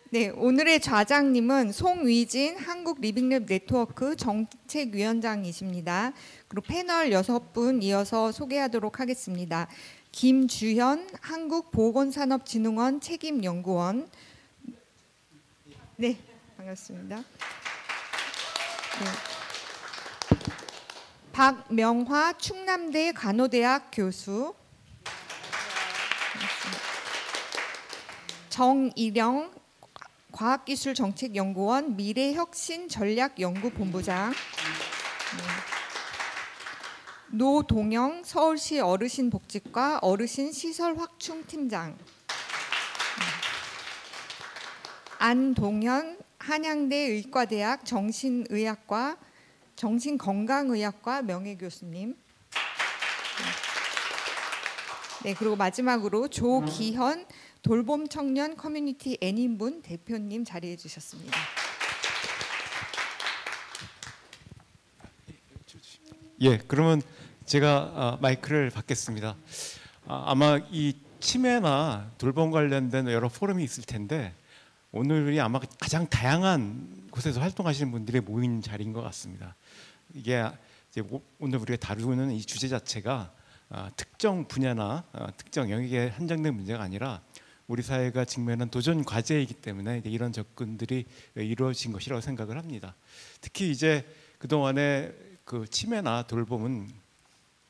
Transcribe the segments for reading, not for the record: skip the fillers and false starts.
네, 오늘의 좌장님은 송위진 한국리빙랩 네트워크 정책위원장이십니다. 그리고 패널 6분 이어서 소개하도록 하겠습니다. 김주현 한국보건산업진흥원 책임연구원. 네, 반갑습니다. 네. 박명화 충남대 간호대학 교수. 정일영 과학기술정책연구원 미래혁신전략연구본부장. 노동영 서울시 어르신복지과 어르신시설확충팀장. 안동현 한양대 의과대학 정신건강의학과 명예교수님. 네, 그리고 마지막으로 조기현 돌봄청년 커뮤니티 애니문 대표님 자리해 주셨습니다. 예, 그러면 제가 마이크를 받겠습니다. 아마 이 치매나 돌봄 관련된 여러 포럼이 있을 텐데 오늘이 아마 가장 다양한 곳에서 활동하시는 분들이 모인 자리인 것 같습니다. 이게 이제 오늘 우리가 다루는 이 주제 자체가 특정 분야나 특정 영역에 한정된 문제가 아니라 우리 사회가 직면한 도전 과제이기 때문에 이런 접근들이 이루어진 것이라고 생각을 합니다. 특히 이제 그동안에 그 치매나 돌봄은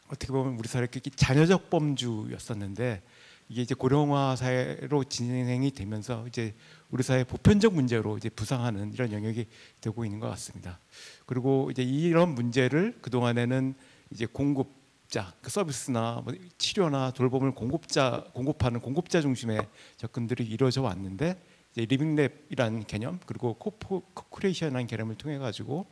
어떻게 보면 우리 사회의 자녀적 범주였었는데 이게 이제 고령화 사회로 진행이 되면서 이제 우리 사회 보편적 문제로 이제 부상하는 이런 영역이 되고 있는 것 같습니다. 그리고 이제 이런 문제를 그동안에는 이제 그 서비스나 뭐 치료나 돌봄을 공급하는 공급자 중심의 접근들이 이루어져 왔는데 이제 리빙랩이라는 개념 그리고 코크리에이션이라는 개념을 통해 가지고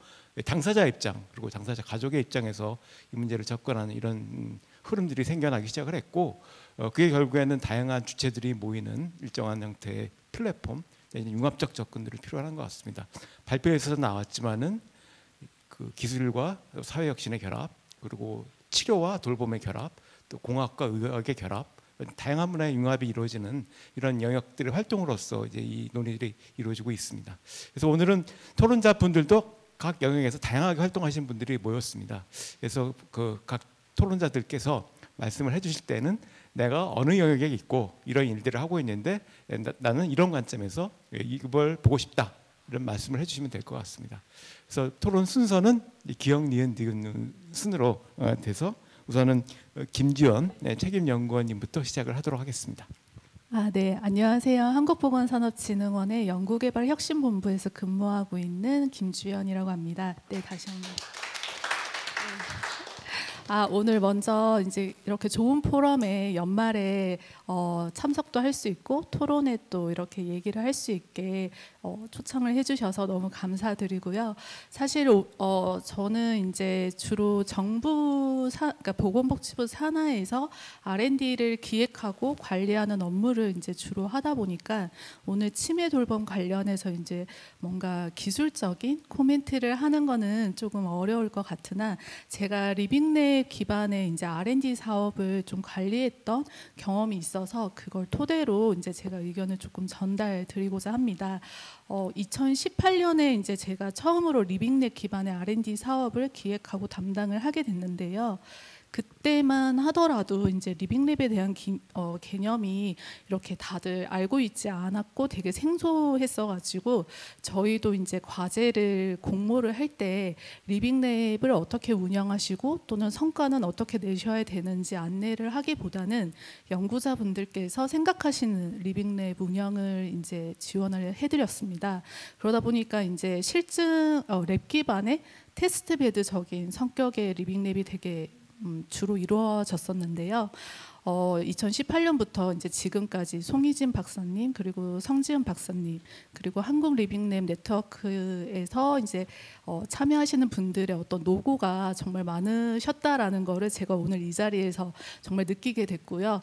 당사자 입장 그리고 당사자 가족의 입장에서 이 문제를 접근하는 이런 흐름들이 생겨나기 시작을 했고 그게 결국에는 다양한 주체들이 모이는 일정한 형태의 플랫폼, 융합적 접근들이 필요한 것 같습니다. 발표에서 나왔지만은 그 기술과 사회혁신의 결합 그리고 치료와 돌봄의 결합, 또 공학과 의학의 결합, 다양한 분야의 융합이 이루어지는 이런 영역들의 활동으로서 이제 이 논의들이 이루어지고 있습니다. 그래서 오늘은 토론자 분들도 각 영역에서 다양하게 활동하시는 분들이 모였습니다. 그래서 그 각 토론자들께서 말씀을 해주실 때는 내가 어느 영역에 있고 이런 일들을 하고 있는데 나는 이런 관점에서 이걸 보고 싶다 이런 말씀을 해주시면 될 것 같습니다. 그래서 토론 순서는 기억, 니은, 디귿 순으로 돼서 우선은 김주현 책임연구원님부터 시작을 하도록 하겠습니다. 네, 안녕하세요. 한국보건산업진흥원의 연구개발혁신본부에서 근무하고 있는 김주현이라고 합니다. 네, 다시 한번. 오늘 먼저 이제 이렇게 좋은 포럼에 연말에 참석도 할 수 있고 토론에 또 이렇게 얘기를 할 수 있게 초청을 해주셔서 너무 감사드리고요. 사실 저는 이제 주로 그러니까 보건복지부 산하에서 R&D를 기획하고 관리하는 업무를 이제 주로 하다 보니까 오늘 치매 돌봄 관련해서 이제 뭔가 기술적인 코멘트를 하는 거는 조금 어려울 것 같으나 제가 리빙랩 기반의 이제 R&D 사업을 좀 관리했던 경험이 있어서 그걸 토대로 이제 제가 의견을 조금 전달드리고자 합니다. 2018년에 이제 제가 처음으로 리빙랩 기반의 R&D 사업을 기획하고 담당을 하게 됐는데요. 그때만 하더라도 이제 리빙랩에 대한 개념이 이렇게 다들 알고 있지 않았고 되게 생소했어가지고 저희도 이제 과제를 공모를 할 때 리빙랩을 어떻게 운영하시고 또는 성과는 어떻게 내셔야 되는지 안내를 하기보다는 연구자분들께서 생각하시는 리빙랩 운영을 이제 지원을 해드렸습니다. 그러다 보니까 이제 실증 랩 기반의 테스트 베드적인 성격의 리빙랩이 되게 주로 이루어졌었는데요. 2018년부터 이제 지금까지 송희진 박사님 그리고 성지은 박사님 그리고 한국 리빙랩 네트워크에서 이제 참여하시는 분들의 어떤 노고가 정말 많으셨다라는 거를 제가 오늘 이 자리에서 정말 느끼게 됐고요.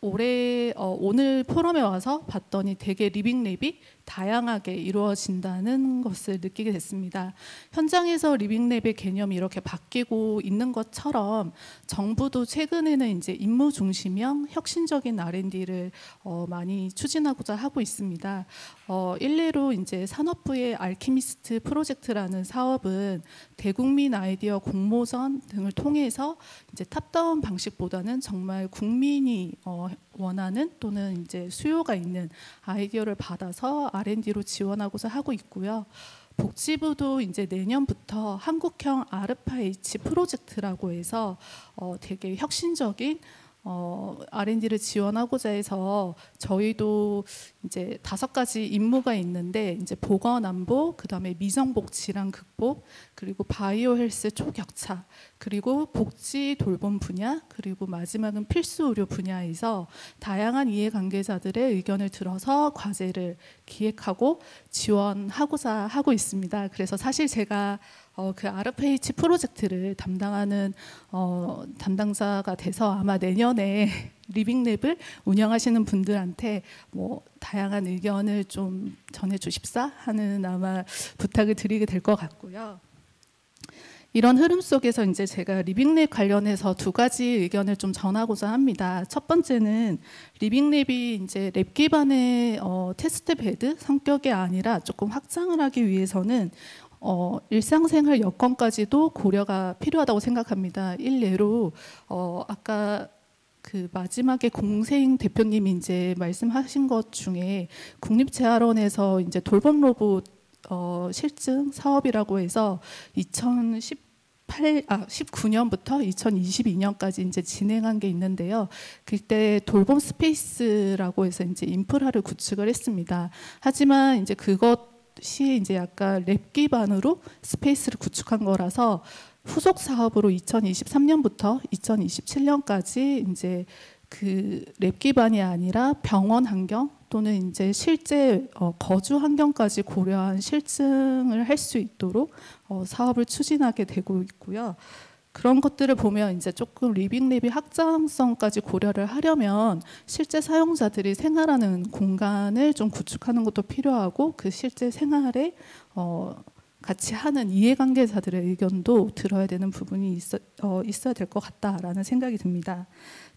오늘 포럼에 와서 봤더니 되게 리빙랩이 다양하게 이루어진다는 것을 느끼게 됐습니다. 현장에서 리빙랩의 개념이 이렇게 바뀌고 있는 것처럼 정부도 최근에는 이제 임무 중심형 혁신적인 R&D를 많이 추진하고자 하고 있습니다. 일례로 이제 산업부의 알키미스트 프로젝트라는 사업은 대국민 아이디어 공모전 등을 통해서 이제 탑다운 방식보다는 정말 국민이 원하는 또는 이제 수요가 있는 아이디어를 받아서 R&D로 지원하고자 하고 있고요. 복지부도 이제 내년부터 한국형 R&H 프로젝트라고 해서 되게 혁신적인 R&D를 지원하고자 해서 저희도 이제 5가지 임무가 있는데 이제 보건 안보, 그다음에 미정복 질환 극복, 그리고 바이오 헬스 초격차, 그리고 복지 돌봄 분야, 그리고 마지막은 필수 의료 분야에서 다양한 이해관계자들의 의견을 들어서 과제를 기획하고 지원하고자 하고 있습니다. 그래서 사실 제가 그 RFH 프로젝트를 담당하는 담당자가 돼서 아마 내년에 리빙랩을 운영하시는 분들한테 뭐 다양한 의견을 좀 전해주십사 하는 아마 부탁을 드리게 될 것 같고요. 이런 흐름 속에서 이제 제가 리빙랩 관련해서 2가지 의견을 좀 전하고자 합니다. 첫 번째는 리빙랩이 이제 랩 기반의 테스트 베드 성격이 아니라 조금 확장을 하기 위해서는 일상생활 여건까지도 고려가 필요하다고 생각합니다. 일례로 아까 그 마지막에 공세인 대표님이 이제 말씀하신 것 중에 국립재활원에서 이제 돌봄 로봇 실증 사업이라고 해서 19년부터 2022년까지 이제 진행한 게 있는데요. 그때 돌봄 스페이스라고 해서 이제 인프라를 구축을 했습니다. 하지만 이제 그것이 이제 약간 랩 기반으로 스페이스를 구축한 거라서 후속 사업으로 2023년부터 2027년까지 이제 그 랩 기반이 아니라 병원 환경 또는 이제 실제 거주 환경까지 고려한 실증을 할 수 있도록 사업을 추진하게 되고 있고요. 그런 것들을 보면 이제 조금 리빙랩이 확장성까지 고려를 하려면 실제 사용자들이 생활하는 공간을 좀 구축하는 것도 필요하고 그 실제 생활에 같이 하는 이해관계자들의 의견도 들어야 되는 부분이 있어야 될 것 같다라는 생각이 듭니다.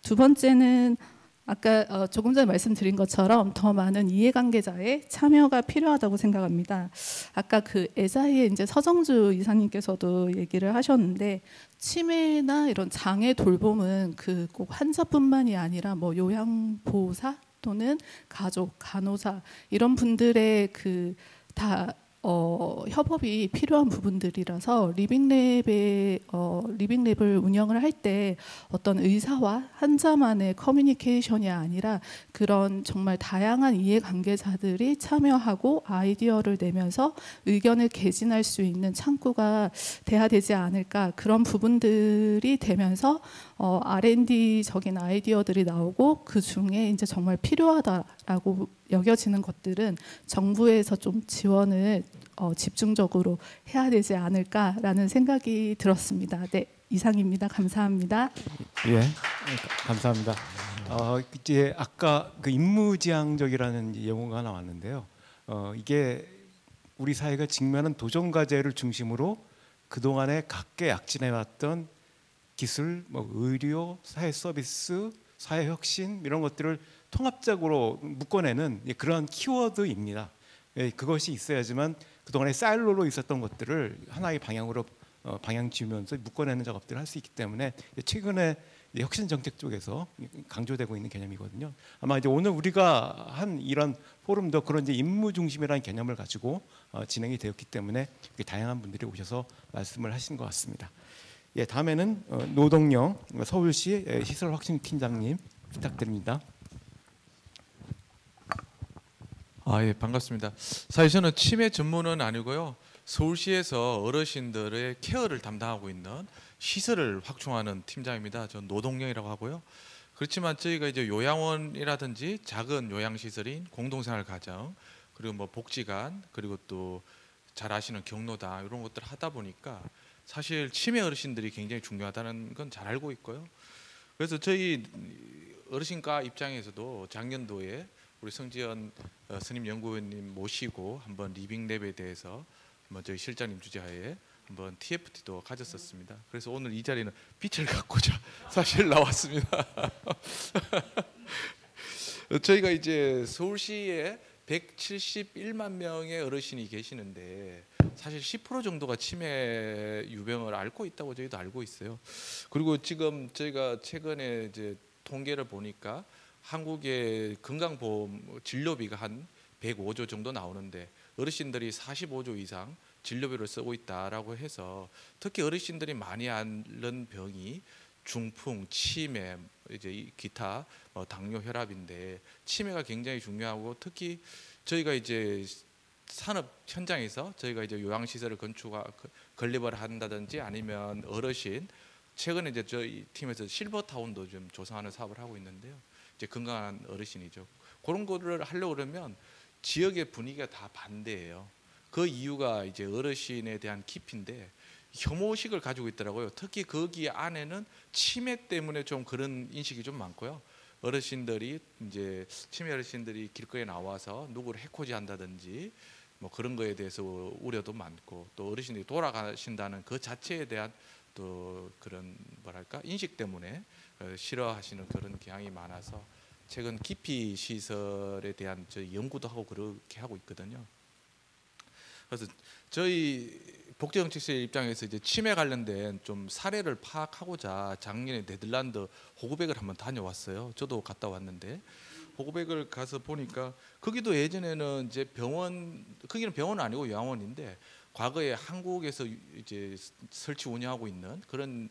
2번째는 아까 조금 전에 말씀드린 것처럼 더 많은 이해관계자의 참여가 필요하다고 생각합니다. 아까 그 에사이의 이제 서정주 이사님께서도 얘기를 하셨는데 치매나 이런 장애 돌봄은 그 꼭 환자뿐만이 아니라 뭐 요양보호사 또는 가족, 간호사 이런 분들의 그 다 협업이 필요한 부분들이라서 리빙랩을 운영을 할 때 어떤 의사와 환자만의 커뮤니케이션이 아니라 그런 정말 다양한 이해관계자들이 참여하고 아이디어를 내면서 의견을 개진할 수 있는 창구가 돼야 되지 않을까, 그런 부분들이 되면서 R&D적인 아이디어들이 나오고 그 중에 이제 정말 필요하다라고 여겨지는 것들은 정부에서 좀 지원을 집중적으로 해야 되지 않을까라는 생각이 들었습니다. 네, 이상입니다. 감사합니다. 예, 감사합니다. 이제 아까 그 임무지향적이라는 용어가 나왔는데요. 이게 우리 사회가 직면한 도전 과제를 중심으로 그 동안에 각계 약진해왔던 기술, 뭐 의료, 사회 서비스, 사회 혁신 이런 것들을 통합적으로 묶어내는 그러한 키워드입니다. 그것이 있어야지만 그동안에 사일로로 있었던 것들을 하나의 방향으로 방향 지으면서 묶어내는 작업들을 할 수 있기 때문에 최근에 혁신 정책 쪽에서 강조되고 있는 개념이거든요. 아마 이제 오늘 우리가 한 이런 포럼도 그런 이제 임무 중심이라는 개념을 가지고 진행이 되었기 때문에 다양한 분들이 오셔서 말씀을 하신 것 같습니다. 예, 다음에는 노동영 서울시 시설혁신팀장님 부탁드립니다. 예, 반갑습니다. 사실 저는 치매 전문은 아니고요. 서울시에서 어르신들의 케어를 담당하고 있는 시설을 확충하는 팀장입니다. 전 노동영이라고 하고요. 그렇지만 저희가 이제 요양원이라든지 작은 요양시설인 공동생활 가정, 그리고 뭐 복지관, 그리고 또 잘 아시는 경로당 이런 것들을 하다 보니까 사실 치매 어르신들이 굉장히 중요하다는 건 잘 알고 있고요. 그래서 저희 어르신과 입장에서도 작년도에 우리 성지연 스님 연구원님 모시고 한번 리빙랩에 대해서 한번 저희 실장님 주재하에 한번 TFT도 가졌었습니다. 그래서 오늘 이 자리는 빛을 갖고자 사실 나왔습니다. 저희가 이제 서울시에 171만 명의 어르신이 계시는데 사실 10% 정도가 치매 유병을 앓고 있다고 저희도 알고 있어요. 그리고 지금 저희가 최근에 이제 통계를 보니까 한국의 건강보험 진료비가 한 105조 정도 나오는데 어르신들이 45조 이상 진료비를 쓰고 있다라고 해서 특히 어르신들이 많이 앓는 병이 중풍, 치매, 이제 기타 당뇨, 혈압인데 치매가 굉장히 중요하고 특히 저희가 이제 산업 현장에서 저희가 이제 요양시설을 건립을 한다든지 아니면 어르신 최근에 이제 저희 팀에서 실버타운도 좀 조성하는 사업을 하고 있는데요. 이제 건강한 어르신이죠. 그런 거를 하려고 그러면 지역의 분위기가 다 반대예요. 그 이유가 이제 어르신에 대한 깊이인데 혐오식을 가지고 있더라고요. 특히 거기 안에는 치매 때문에 좀 그런 인식이 좀 많고요. 어르신들이 이제 치매 어르신들이 길거리에 나와서 누구를 해코지 한다든지 뭐 그런 거에 대해서 우려도 많고 또 어르신들이 돌아가신다는 그 자체에 대한 또 그런 뭐랄까 인식 때문에 싫어하시는 그런 경향이 많아서 최근 기피 시설에 대한 저희 연구도 하고 그렇게 하고 있거든요. 그래서 저희 복지정책실 입장에서 이제 치매 관련된 좀 사례를 파악하고자 작년에 네덜란드 호그백을 한번 다녀왔어요. 저도 갔다 왔는데 호그백을 가서 보니까 거기도 예전에는 이제 거기는 병원 아니고 요양원인데 과거에 한국에서 이제 설치 운영하고 있는 그런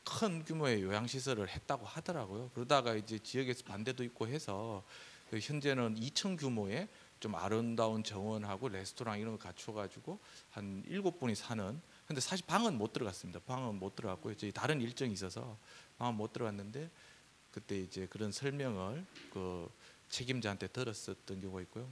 큰 규모의 요양시설을 했다고 하더라고요. 그러다가 이제 지역에서 반대도 있고 해서 현재는 2층 규모의 좀 아름다운 정원하고 레스토랑 이런 거 갖춰가지고 한 7분이 사는. 근데 사실 방은 못 들어갔습니다. 방은 못 들어갔고요. 저희 다른 일정이 있어서 방은 못 들어갔는데 그때 이제 그런 설명을 그 책임자한테 들었었던 경우가 있고요.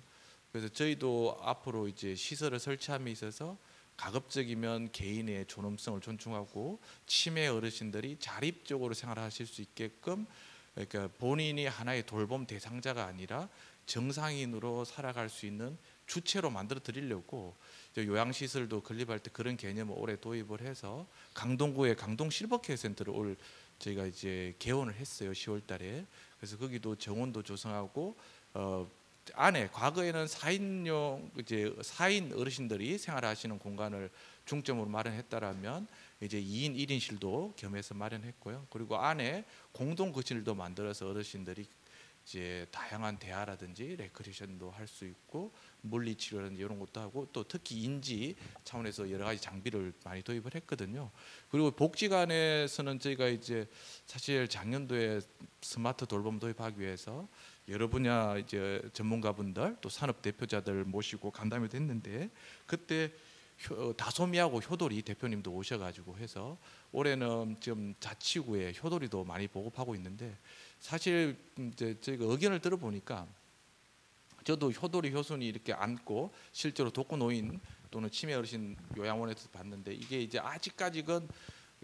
그래서 저희도 앞으로 이제 시설을 설치함에 있어서 가급적이면 개인의 존엄성을 존중하고 치매 어르신들이 자립적으로 생활하실 수 있게끔 그러니까 본인이 하나의 돌봄 대상자가 아니라 정상인으로 살아갈 수 있는 주체로 만들어 드리려고 요양시설도 건립할 때 그런 개념을 올해 도입을 해서 강동구에 강동 실버케어 센터를 올 저희가 이제 개원을 했어요. 10월달에. 그래서 거기도 정원도 조성하고 안에 과거에는 4인용 이제 4인 어르신들이 생활하시는 공간을 중점으로 마련했다라면 이제 2인 1인실도 겸해서 마련했고요. 그리고 안에 공동 거실도 만들어서 어르신들이 이제 다양한 대화라든지 레크레이션도 할 수 있고 물리치료라든지 이런 것도 하고 또 특히 인지 차원에서 여러 가지 장비를 많이 도입을 했거든요. 그리고 복지관에서는 저희가 이제 사실 작년도에 스마트 돌봄 도입하기 위해서 여러 분야 이제 전문가분들 또 산업 대표자들 모시고 간담회도 했는데 그때 다솜이하고 효돌이 대표님도 오셔가지고 해서 올해는 지금 자치구에 효돌이도 많이 보급하고 있는데 사실 이제 저희가 의견을 들어보니까 저도 효돌이 효순이 이렇게 앉고 실제로 독거노인 또는 치매 어르신 요양원에서 봤는데 이게 이제 아직까지는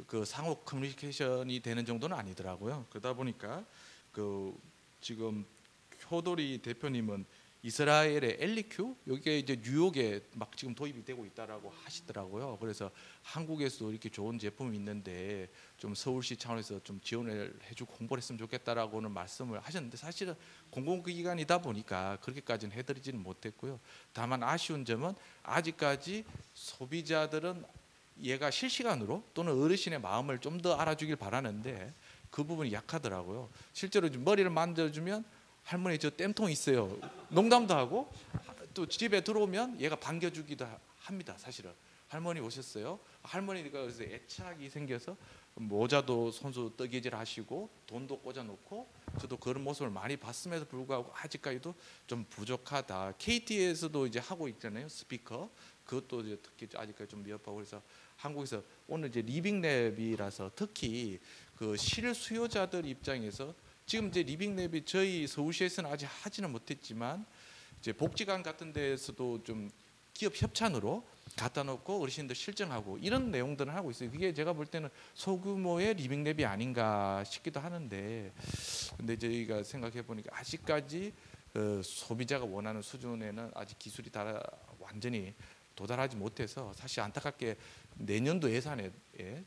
그 상호 커뮤니케이션이 되는 정도는 아니더라고요. 그러다 보니까 그 지금 효돌이 대표님은 이스라엘의 엘리큐 여기에 이제 뉴욕에 막 지금 도입이 되고 있다라고 하시더라고요. 그래서 한국에서도 이렇게 좋은 제품이 있는데 좀 서울시 차원에서 좀 지원을 해주고 홍보를 했으면 좋겠다라고는 말씀을 하셨는데 사실은 공공기관이다 보니까 그렇게까지는 해드리지는 못했고요. 다만 아쉬운 점은 아직까지 소비자들은 얘가 실시간으로 또는 어르신의 마음을 좀 더 알아주길 바라는데 그 부분이 약하더라고요. 실제로 머리를 만져주면 할머니 저 땜통 있어요. 농담도 하고 또 집에 들어오면 얘가 반겨주기도 합니다. 사실은 할머니 오셨어요. 할머니가 그래서 애착이 생겨서 모자도 손수 뜨개질 하시고 돈도 꽂아놓고 저도 그런 모습을 많이 봤음에도 불구하고 아직까지도 좀 부족하다. KT에서도 이제 하고 있잖아요. 스피커 그것도 이제 특히 아직까지 좀 미흡하고 그래서 한국에서 오늘 이제 리빙랩이라서 특히 그 실수요자들 입장에서 지금 이제 리빙랩이 저희 서울시에서는 아직 하지는 못했지만 이제 복지관 같은 데에서도 좀 기업 협찬으로 갖다 놓고 어르신들 실증하고 이런 내용들을 하고 있어요. 그게 제가 볼 때는 소규모의 리빙랩이 아닌가 싶기도 하는데, 근데 저희가 생각해 보니까 아직까지 소비자가 원하는 수준에는 아직 기술이 완전히 도달하지 못해서 사실 안타깝게 내년도 예산에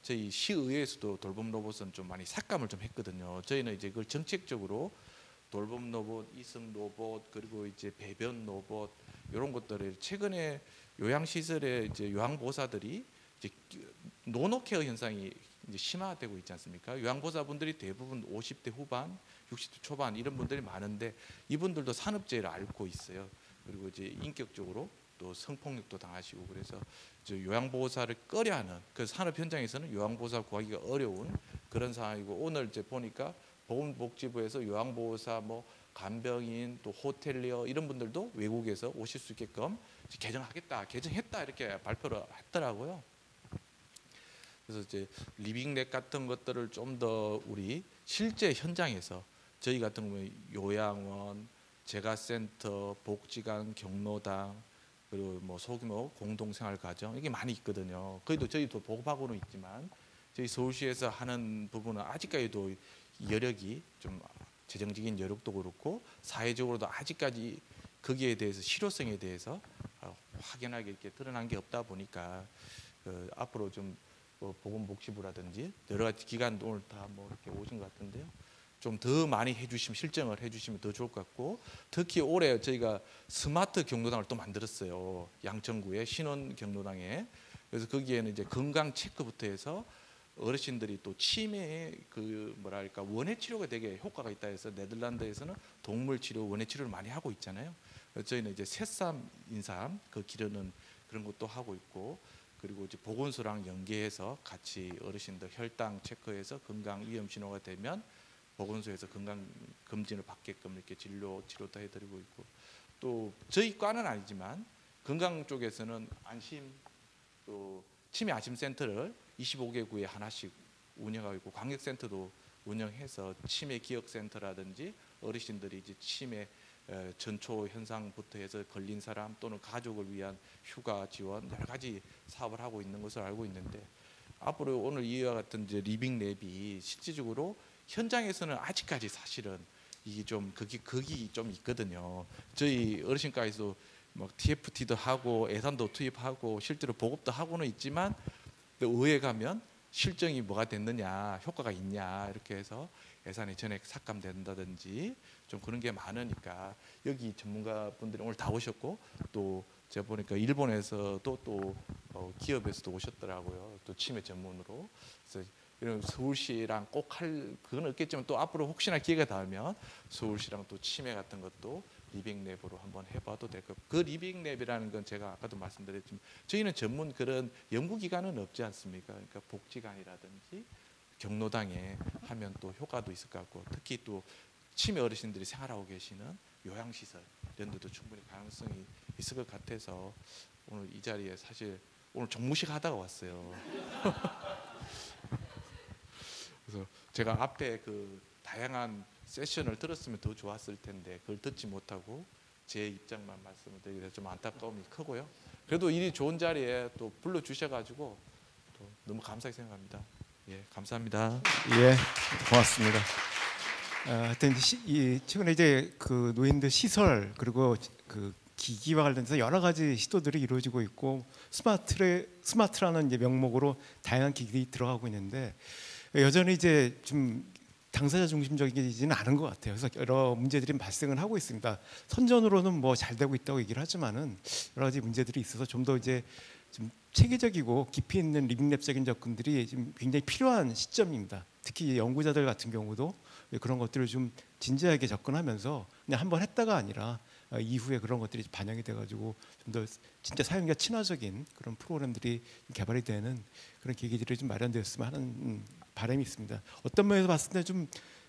저희 시의회에서도 돌봄 로봇은 좀 많이 삭감을 좀 했거든요. 저희는 이제 그걸 정책적으로 돌봄 로봇, 이승 로봇, 그리고 이제 배변 로봇 이런 것들을 최근에 요양시설에 이제 요양보호사들이 이제 노노케어 현상이 이제 심화되고 있지 않습니까? 요양보호사분들이 대부분 50대 후반, 60대 초반 이런 분들이 많은데 이분들도 산업재해를 앓고 있어요. 그리고 이제 인격적으로 또 성폭력도 당하시고 그래서 이제 요양보호사를 꺼려하는 그 산업 현장에서는 요양보호사 구하기가 어려운 그런 상황이고, 오늘 이제 보니까 보건복지부에서 요양보호사 뭐 간병인 또 호텔리어 이런 분들도 외국에서 오실 수 있게끔 개정했다 이렇게 발표를 했더라고요. 그래서 이제 리빙랩 같은 것들을 좀 더 우리 실제 현장에서 저희 같은 경우에 요양원, 재가센터, 복지관, 경로당 그리고 뭐 소규모 공동생활가정 이게 많이 있거든요. 거기도 저희도 보급하고는 있지만 저희 서울시에서 하는 부분은 아직까지도 여력이 좀 재정적인 여력도 그렇고 사회적으로도 아직까지 거기에 대해서 실효성에 대해서 확연하게 이렇게 드러난 게 없다 보니까 앞으로 좀 보건복지부라든지 여러 가지 기관 오늘 다 뭐 이렇게 오신 것 같은데요. 좀 더 많이 해주시면 실정을 해주시면 더 좋을 것 같고, 특히 올해 저희가 스마트 경로당을 또 만들었어요. 양천구의 신원 경로당에. 그래서 거기에는 이제 건강 체크부터 해서 어르신들이 또 치매에 그 뭐랄까 원예 치료가 되게 효과가 있다 해서 네덜란드에서는 동물 치료 원예 치료를 많이 하고 있잖아요. 그래서 저희는 이제 새삼 인삼 그 기르는 그런 것도 하고 있고, 그리고 이제 보건소랑 연계해서 같이 어르신들 혈당 체크해서 건강 위험 신호가 되면 보건소에서 건강 검진을 받게끔 이렇게 치료도 해드리고 있고, 또 저희 과는 아니지만 건강 쪽에서는 안심 또 치매 안심 센터를 25개 구에 하나씩 운영하고 있고, 광역센터도 운영해서 치매 기억센터라든지 어르신들이 이제 치매 전초 현상부터 해서 걸린 사람 또는 가족을 위한 휴가 지원 여러 가지 사업을 하고 있는 것으로 알고 있는데, 앞으로 오늘 이와 같은 이제 리빙랩이 실질적으로 현장에서는 아직까지 사실은 이게 좀 거기 좀 있거든요. 저희 어르신과에서 막 TFT도 하고 예산도 투입하고 실제로 보급도 하고는 있지만 의회 가면 실정이 뭐가 됐느냐, 효과가 있냐 이렇게 해서 예산이 전액 삭감된다든지 좀 그런 게 많으니까, 여기 전문가분들이 오늘 다 오셨고 또 제가 보니까 일본에서도 또 기업에서도 오셨더라고요. 또 치매 전문으로. 그래서 이런 서울시랑 꼭 할 그건 없겠지만 또 앞으로 혹시나 기회가 닿으면 서울시랑 또 치매 같은 것도 리빙랩으로 한번 해봐도 될 것. 그 리빙랩이라는 건 제가 아까도 말씀드렸지만 저희는 전문 그런 연구기관은 없지 않습니까? 그러니까 복지관이라든지 경로당에 하면 또 효과도 있을 것 같고, 특히 또 치매 어르신들이 생활하고 계시는 요양시설 이런 데도 충분히 가능성이 있을 것 같아서 오늘 이 자리에 사실 오늘 정무식 하다가 왔어요. 그래서 제가 앞에 그 다양한 세션을 들었으면 더 좋았을 텐데 그걸 듣지 못하고 제 입장만 말씀을 드리게 돼서 좀 안타까움이 크고요. 그래도 이 좋은 자리에 또 불러주셔가지고 또 너무 감사하게 생각합니다. 예, 감사합니다. 예, 고맙습니다. 하여튼 최근에 이제 그 노인들 시설 그리고 그 기기와 관련해서 여러 가지 시도들이 이루어지고 있고, 스마트라는 이제 명목으로 다양한 기기들이 들어가고 있는데 여전히 이제 좀 당사자 중심적이지는 않은 것 같아요. 그래서 여러 문제들이 발생을 하고 있습니다. 선전으로는 뭐 잘 되고 있다고 얘기를 하지만은 여러 가지 문제들이 있어서 좀 더 이제 좀 체계적이고 깊이 있는 리빙랩적인 접근들이 지금 굉장히 필요한 시점입니다. 특히 연구자들 같은 경우도 그런 것들을 좀 진지하게 접근하면서 그냥 한번 했다가 아니라 이후에 그런 것들이 반영이 돼가지고 좀 더 진짜 사용자 친화적인 그런 프로그램들이 개발이 되는 그런 계기들이 좀 마련되었으면 하는 바람이 있습니다. 어떤 면에서 봤을 때 좀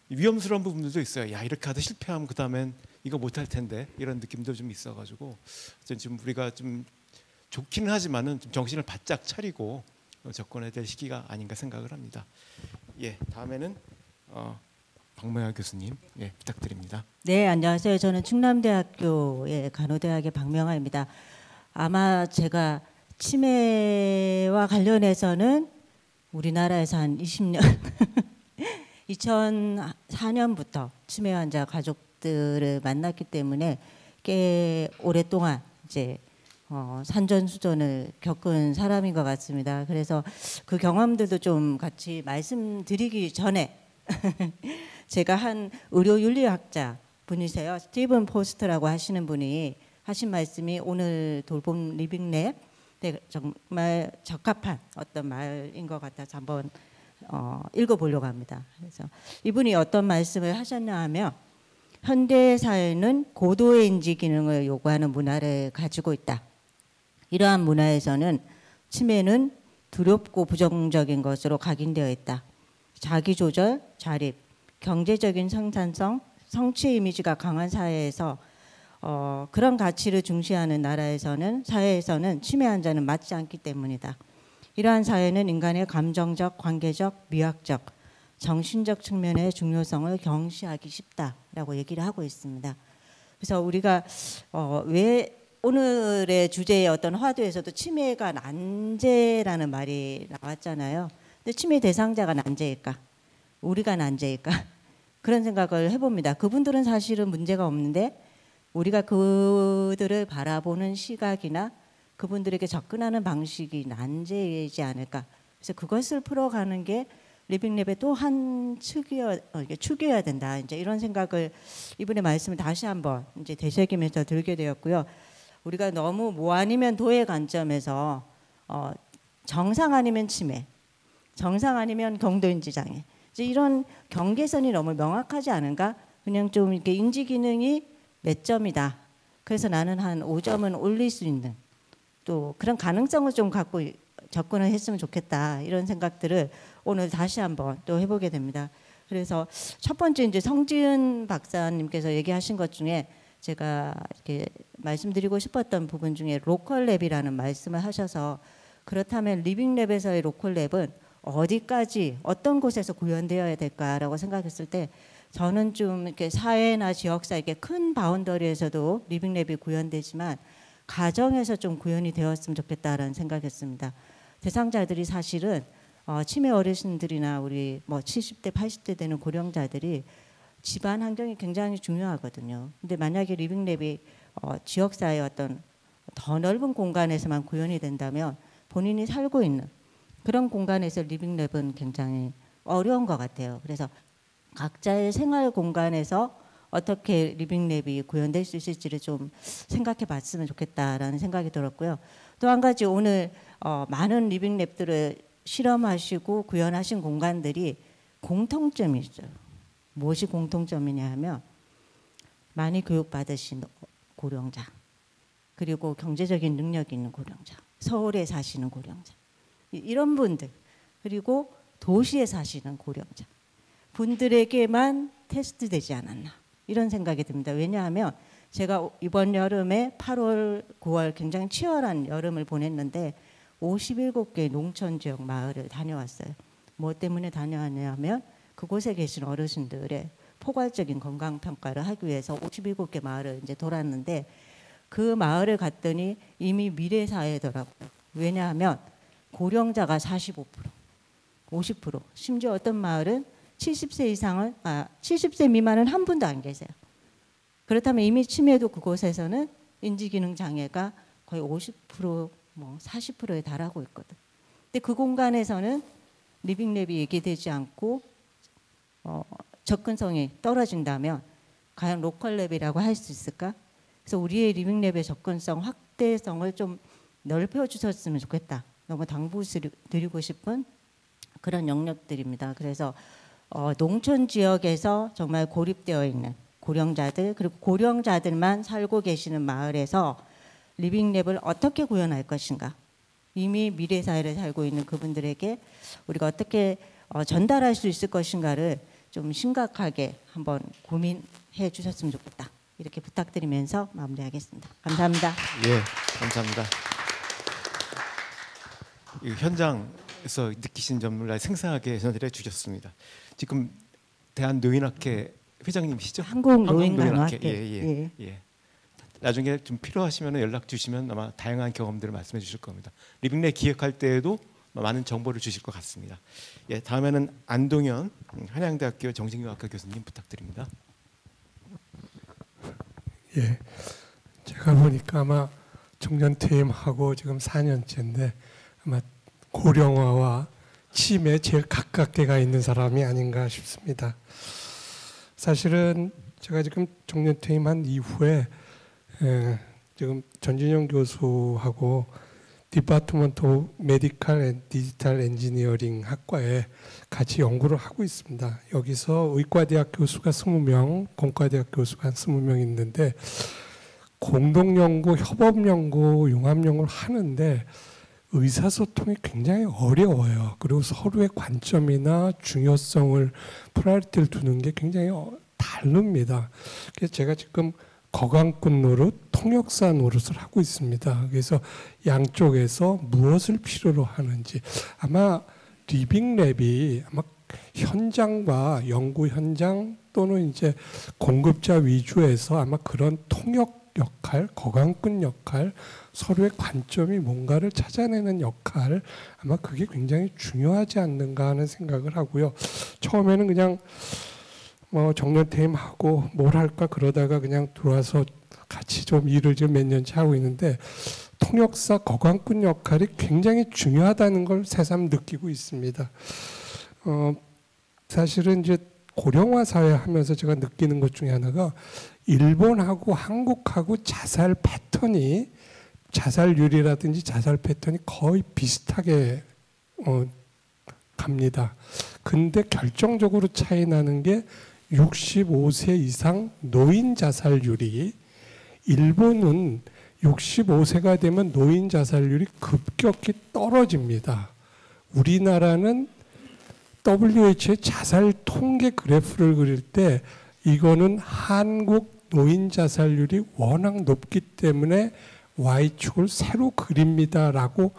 위험스러운 부분들도 있어요. 야, 이렇게 하다 실패하면 그 다음엔 이거 못할 텐데 이런 느낌도 좀 있어가지고 지금 우리가 좀 좋기는 하지만은 좀 정신을 바짝 차리고 접근해야 될 시기가 아닌가 생각을 합니다. 예, 다음에는 박명아 교수님, 예, 부탁드립니다. 네, 안녕하세요. 저는 충남대학교의 간호대학의 박명아입니다. 아마 제가 치매와 관련해서는 우리나라에서 한 20년 2004년부터 치매 환자 가족들을 만났기 때문에 꽤 오랫동안 이제 산전수전을 겪은 사람인 것 같습니다. 그래서 그 경험들도 좀 같이 말씀드리기 전에 제가 한 의료윤리학자 분이세요. 스티븐 포스트라고 하시는 분이 하신 말씀이 오늘 돌봄 리빙랩 정말 적합한 어떤 말인 것 같아서 한번 읽어보려고 합니다. 그래서 이분이 어떤 말씀을 하셨냐 하면 현대 사회는 고도의 인지 기능을 요구하는 문화를 가지고 있다. 이러한 문화에서는 치매는 두렵고 부정적인 것으로 각인되어 있다. 자기조절, 자립, 경제적인 생산성, 성취 이미지가 강한 사회에서 그런 가치를 중시하는 사회에서는 치매 환자는 맞지 않기 때문이다. 이러한 사회는 인간의 감정적, 관계적, 미학적, 정신적 측면의 중요성을 경시하기 쉽다라고 얘기를 하고 있습니다. 그래서 우리가 왜 오늘의 주제의 어떤 화두에서도 치매가 난제라는 말이 나왔잖아요. 근데 치매 대상자가 난제일까? 우리가 난제일까? 그런 생각을 해봅니다. 그분들은 사실은 문제가 없는데 우리가 그들을 바라보는 시각이나 그분들에게 접근하는 방식이 난제이지 않을까. 그래서 그것을 풀어가는 게 리빙랩의 또 한 축이어야 된다. 이제 이런 생각을 이분의 말씀을 다시 한번 이제 되새기면서 들게 되었고요. 우리가 너무 뭐 아니면 도의 관점에서 정상 아니면 치매, 정상 아니면 경도인지 장애, 이제 이런 경계선이 너무 명확하지 않은가? 그냥 좀 이렇게 인지 기능이 몇 점이다. 그래서 나는 한 5점은 올릴 수 있는 또 그런 가능성을 좀 갖고 접근을 했으면 좋겠다. 이런 생각들을 오늘 다시 한번 또 해보게 됩니다. 그래서 첫 번째 이제 성지은 박사님께서 얘기하신 것 중에 제가 이렇게 말씀드리고 싶었던 부분 중에 로컬랩이라는 말씀을 하셔서 그렇다면 리빙랩에서의 로컬랩은 어디까지 어떤 곳에서 구현되어야 될까라고 생각했을 때 저는 좀 이렇게 사회나 지역사 이렇게 큰 바운더리에서도 리빙랩이 구현되지만 가정에서 좀 구현이 되었으면 좋겠다라는 생각했습니다. 대상자들이 사실은 치매 어르신들이나 우리 뭐 70대 80대 되는 고령자들이 집안 환경이 굉장히 중요하거든요. 근데 만약에 리빙랩이 지역사회의 어떤 더 넓은 공간에서만 구현이 된다면 본인이 살고 있는 그런 공간에서 리빙랩은 굉장히 어려운 것 같아요. 그래서 각자의 생활 공간에서 어떻게 리빙랩이 구현될 수 있을지를 좀 생각해 봤으면 좋겠다라는 생각이 들었고요. 또 한 가지 오늘 많은 리빙랩들을 실험하시고 구현하신 공간들이 공통점이 있어요. 무엇이 공통점이냐 하면 많이 교육받으신 고령자, 그리고 경제적인 능력이 있는 고령자, 서울에 사시는 고령자, 이런 분들, 그리고 도시에 사시는 고령자 분들에게만 테스트되지 않았나 이런 생각이 듭니다. 왜냐하면 제가 이번 여름에 8월, 9월 굉장히 치열한 여름을 보냈는데 57개 농촌 지역 마을을 다녀왔어요. 뭐 때문에 다녀왔냐면 그곳에 계신 어르신들의 포괄적인 건강 평가를 하기 위해서 57개 마을을 이제 돌았는데 그 마을을 갔더니 이미 미래 사회더라고요. 왜냐하면 고령자가 45%, 50%, 심지어 어떤 마을은 70세 미만은 한 분도 안 계세요. 그렇다면 이미 치매도 그곳에서는 인지기능 장애가 거의 50%, 뭐 40%에 달하고 있거든. 근데 그 공간에서는 리빙랩이 얘기되지 않고 접근성이 떨어진다면 과연 로컬랩이라고 할 수 있을까? 그래서 우리의 리빙랩의 접근성 확대성을 좀 넓혀 주셨으면 좋겠다. 너무 당부드리고 싶은 그런 영역들입니다. 그래서 농촌 지역에서 정말 고립되어 있는 고령자들, 그리고 고령자들만 살고 계시는 마을에서 리빙랩을 어떻게 구현할 것인가, 이미 미래 사회를 살고 있는 그분들에게 우리가 어떻게 전달할 수 있을 것인가를 좀 심각하게 한번 고민해 주셨으면 좋겠다. 이렇게 부탁드리면서 마무리하겠습니다. 감사합니다. 예, 감사합니다. 이 현장에서 느끼신 점을 생생하게 전달해 주셨습니다. 지금 대한노인학회 회장님이시죠? 한국노인간호학회. 예. 나중에 좀 필요하시면 연락 주시면 아마 다양한 경험들을 말씀해 주실 겁니다. 리빙랩 기획할 때에도 많은 정보를 주실 것 같습니다. 예, 다음에는 안동현 한양대학교 정신교학과 교수님 부탁드립니다. 예, 제가 보니까 아마 청년퇴임하고 지금 4년째인데 아마 고령화와 치매에 제일 가깝게 가 있는 사람이 아닌가 싶습니다. 사실은 제가 지금 청년퇴임한 이후에 지금 전진영 교수하고 디파트먼트 오브 메디컬 앤 디지털 엔지니어링 학과에 같이 연구를 하고 있습니다. 여기서 의과대학 교수가 20명, 공과대학 교수가 한 20명 있는데 공동연구, 협업연구, 융합연구를 하는데 의사소통이 굉장히 어려워요. 그리고 서로의 관점이나 중요성을 프라이어리티를 두는 게 굉장히 다릅니다. 그래서 제가 지금 거강꾼 노릇, 통역사 노릇을 하고 있습니다. 그래서 양쪽에서 무엇을 필요로 하는지 아마 리빙랩이 아마 현장과 연구 현장 또는 이제 공급자 위주에서 아마 그런 통역 역할, 거강꾼 역할, 서로의 관점이 뭔가를 찾아내는 역할 아마 그게 굉장히 중요하지 않는가 하는 생각을 하고요. 처음에는 그냥 정년퇴임하고 뭘 할까 그러다가 그냥 들어와서 같이 좀 일을 좀 몇 년째 하고 있는데 통역사 거강꾼 역할이 굉장히 중요하다는 걸 새삼 느끼고 있습니다. 사실은 이제 고령화 사회 하면서 제가 느끼는 것 중에 하나가 일본하고 한국하고 자살 패턴이 자살률이라든지 자살 패턴이 거의 비슷하게 갑니다. 근데 결정적으로 차이 나는 게 65세 이상 노인 자살률이 일본은 65세가 되면 노인 자살률이 급격히 떨어집니다. 우리나라는 WHO의 자살 통계 그래프를 그릴 때 이거는 한국 노인 자살률이 워낙 높기 때문에 Y축을 새로 그립니다라고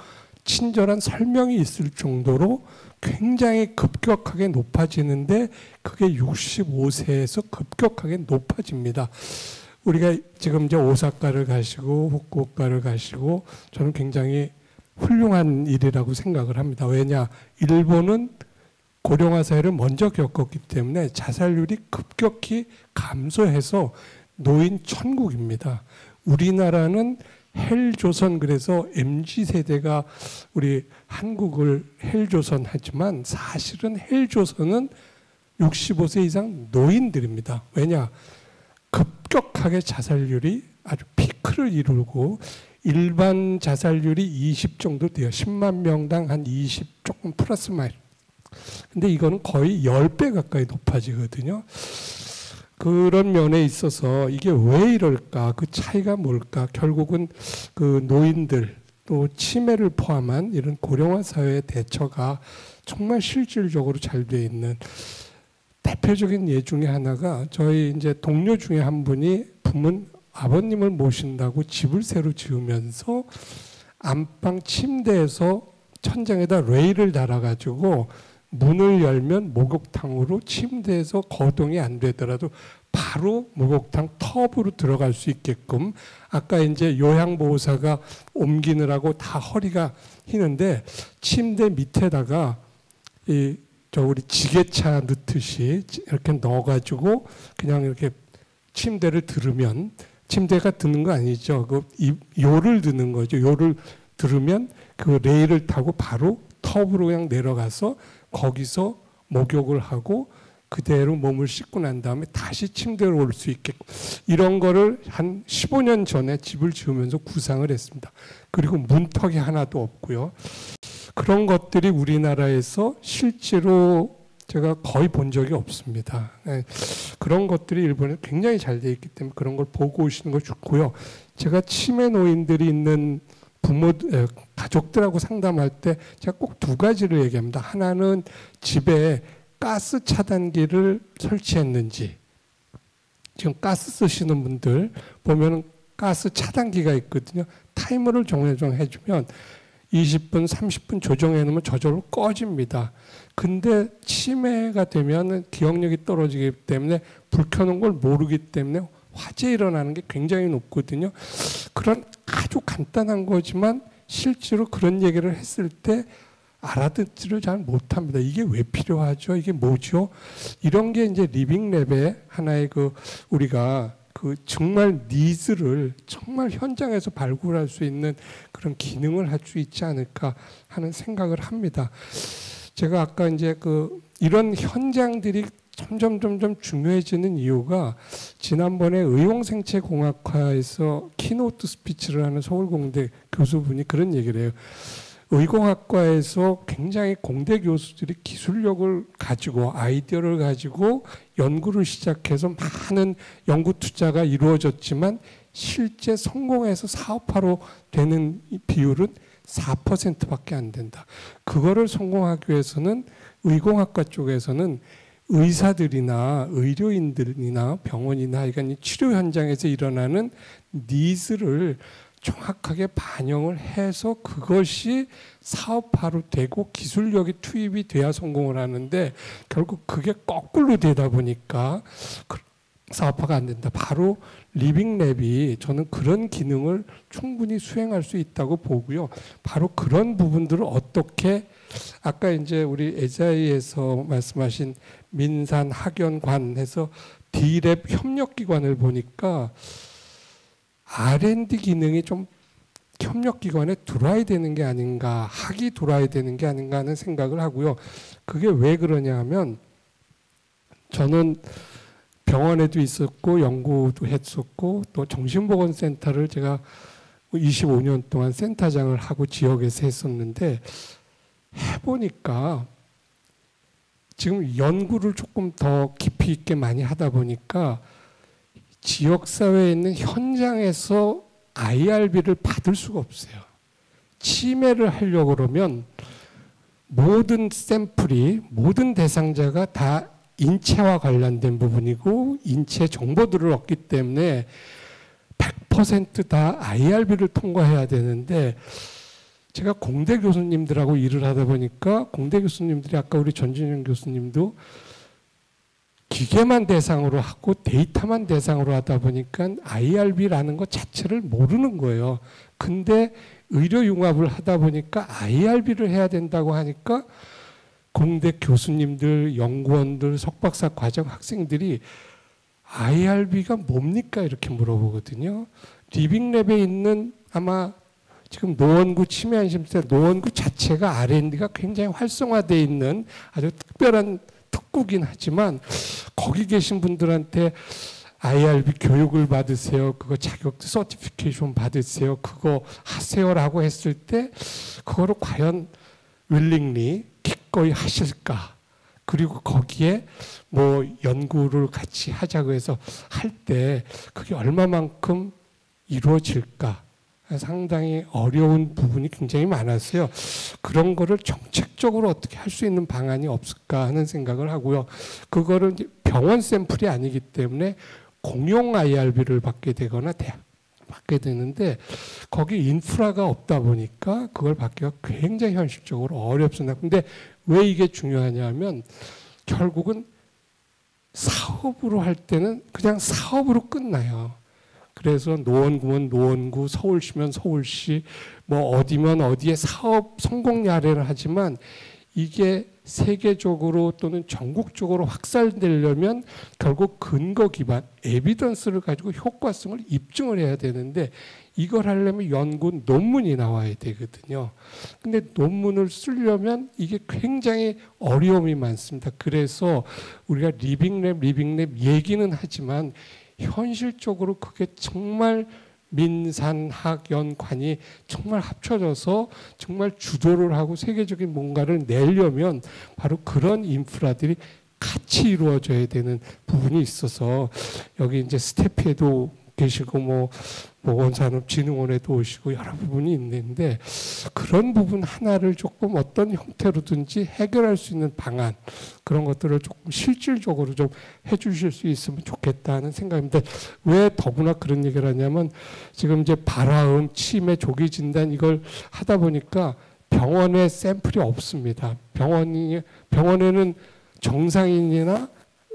친절한 설명이 있을 정도로 굉장히 급격하게 높아지는데 그게 65세에서 급격하게 높아집니다. 우리가 지금 이제 오사카를 가시고 후쿠오카를 가시고 저는 굉장히 훌륭한 일이라고 생각을 합니다. 왜냐? 일본은 고령화 사회를 먼저 겪었기 때문에 자살률이 급격히 감소해서 노인 천국입니다. 우리나라는 헬조선, 그래서 MZ세대가 우리 한국을 헬조선 하지만 사실은 헬조선은 65세 이상 노인들입니다. 왜냐? 급격하게 자살률이 아주 피크를 이루고 일반 자살률이 20 정도 돼요. 10만 명당 한 20 조금 플러스 마이너스. 근데 이거는 거의 10배 가까이 높아지거든요. 그런 면에 있어서 이게 왜 이럴까? 그 차이가 뭘까? 결국은 그 노인들 또 치매를 포함한 이런 고령화 사회의 대처가 정말 실질적으로 잘 돼 있는 대표적인 예 중에 하나가 저희 이제 동료 중에 한 분이 아버님을 모신다고 집을 새로 지으면서 안방 침대에서 천장에다 레일을 달아가지고 문을 열면 목욕탕으로 침대에서 거동이 안 되더라도 바로 목욕탕 텁으로 들어갈 수 있게끔 아까 이제 요양보호사가 옮기느라고 다 허리가 휘는데 침대 밑에다가 우리 지게차 넣듯이 이렇게 넣어가지고 그냥 이렇게 침대를 들으면 침대가 드는 거 아니죠. 요를 드는 거죠. 요를 들으면 그 레일을 타고 바로 텁으로 그냥 내려가서 거기서 목욕을 하고 그대로 몸을 씻고 난 다음에 다시 침대로 올 수 있게끔 이런 거를 한 15년 전에 집을 지으면서 구상을 했습니다. 그리고 문턱이 하나도 없고요. 그런 것들이 우리나라에서 실제로 제가 거의 본 적이 없습니다. 그런 것들이 일본에 굉장히 잘 돼 있기 때문에 그런 걸 보고 오시는 거 좋고요. 제가 치매 노인들이 있는 가족들하고 상담할 때 제가 꼭 두 가지를 얘기합니다. 하나는 집에 가스 차단기를 설치했는지, 지금 가스 쓰시는 분들 보면 가스 차단기가 있거든요. 타이머를 정해주면 20분, 30분 조정해 놓으면 저절로 꺼집니다. 근데 치매가 되면 기억력이 떨어지기 때문에 불 켜놓은 걸 모르기 때문에 화재 일어나는 게 굉장히 높거든요. 그런 아주 간단한 거지만 실제로 그런 얘기를 했을 때 알아듣지를 잘 못합니다. 이게 왜 필요하죠? 이게 뭐죠? 이런 게 이제 리빙랩의 하나의 그 우리가 그 정말 니즈를 정말 현장에서 발굴할 수 있는 그런 기능을 할 수 있지 않을까 하는 생각을 합니다. 제가 아까 이제 그 이런 현장들이 점점 중요해지는 이유가 지난번에 의용생체공학과에서 키노트 스피치를 하는 서울공대 교수분이 그런 얘기를 해요. 의공학과에서 굉장히 공대 교수들이 기술력을 가지고 아이디어를 가지고 연구를 시작해서 많은 연구 투자가 이루어졌지만 실제 성공해서 사업화로 되는 비율은 4%밖에 안 된다. 그거를 성공하기 위해서는 의공학과 쪽에서는 의사들이나 의료인들이나 병원이나 이건 치료 현장에서 일어나는 니즈를 정확하게 반영을 해서 그것이 사업화로 되고 기술력이 투입이 돼야 성공을 하는데 결국 그게 거꾸로 되다 보니까 사업화가 안 된다. 바로 리빙랩이 저는 그런 기능을 충분히 수행할 수 있다고 보고요. 바로 그런 부분들을 어떻게 아까 이제 우리 에자이에서 말씀하신 민산 학연관에서 D랩 협력기관을 보니까 R&D 기능이 좀 협력기관에 들어와야 되는 게 아닌가, 학이 들어와야 되는 게 아닌가 하는 생각을 하고요. 그게 왜 그러냐 하면 저는 병원에도 있었고 연구도 했었고 또 정신보건센터를 제가 25년 동안 센터장을 하고 지역에서 했었는데 해보니까 지금 연구를 조금 더 깊이 있게 많이 하다 보니까 지역사회에 있는 현장에서 IRB를 받을 수가 없어요. 치매를 하려고 그러면 모든 샘플이 모든 대상자가 다 인체와 관련된 부분이고 인체 정보들을 얻기 때문에 100% 다 IRB를 통과해야 되는데 제가 공대 교수님들하고 일을 하다 보니까 공대 교수님들이 아까 우리 전진영 교수님도 기계만 대상으로 하고 데이터만 대상으로 하다 보니까 IRB라는 것 자체를 모르는 거예요. 근데 의료융합을 하다 보니까 IRB를 해야 된다고 하니까 공대 교수님들, 연구원들, 석박사 과정 학생들이 IRB가 뭡니까? 이렇게 물어보거든요. 리빙랩에 있는 아마 지금 노원구 치매안심센터 노원구 자체가 R&D가 굉장히 활성화되어 있는 아주 특별한 특구긴 하지만 거기 계신 분들한테 IRB 교육을 받으세요. 그거 자격 서티피케이션 받으세요. 그거 하세요라고 했을 때 그거를 과연 willingly 기꺼이 하실까? 그리고 거기에 뭐 연구를 같이 하자고 해서 할 때 그게 얼마만큼 이루어질까? 상당히 어려운 부분이 굉장히 많았어요. 그런 거를 정책적으로 어떻게 할 수 있는 방안이 없을까 하는 생각을 하고요. 그거를 병원 샘플이 아니기 때문에 공용 IRB를 받게 되거나 받게 되는데 거기 인프라가 없다 보니까 그걸 받기가 굉장히 현실적으로 어렵습니다. 근데 왜 이게 중요하냐면 결국은 사업으로 할 때는 그냥 사업으로 끝나요. 그래서 노원구면 노원구, 서울시면 서울시, 뭐 어디면 어디에 사업 성공 야례를 하지만 이게 세계적으로 또는 전국적으로 확산되려면 결국 근거 기반, 에비던스를 가지고 효과성을 입증을 해야 되는데 이걸 하려면 연구 논문이 나와야 되거든요. 근데 논문을 쓰려면 이게 굉장히 어려움이 많습니다. 그래서 우리가 리빙랩 얘기는 하지만 현실적으로 그게 정말 민산학연관이 정말 합쳐져서 정말 주도를 하고 세계적인 뭔가를 내려면 바로 그런 인프라들이 같이 이루어져야 되는 부분이 있어서 여기 이제 스태프에도 계시고 뭐 보건산업진흥원에도 오시고 여러 부분이 있는데 그런 부분 하나를 조금 어떤 형태로든지 해결할 수 있는 방안 그런 것들을 조금 실질적으로 좀 해주실 수 있으면 좋겠다는 생각입니다. 왜 더구나 그런 얘기를 하냐면 지금 이제 발화음, 치매, 조기 진단 이걸 하다 보니까 병원에 샘플이 없습니다. 병원에는 정상인이나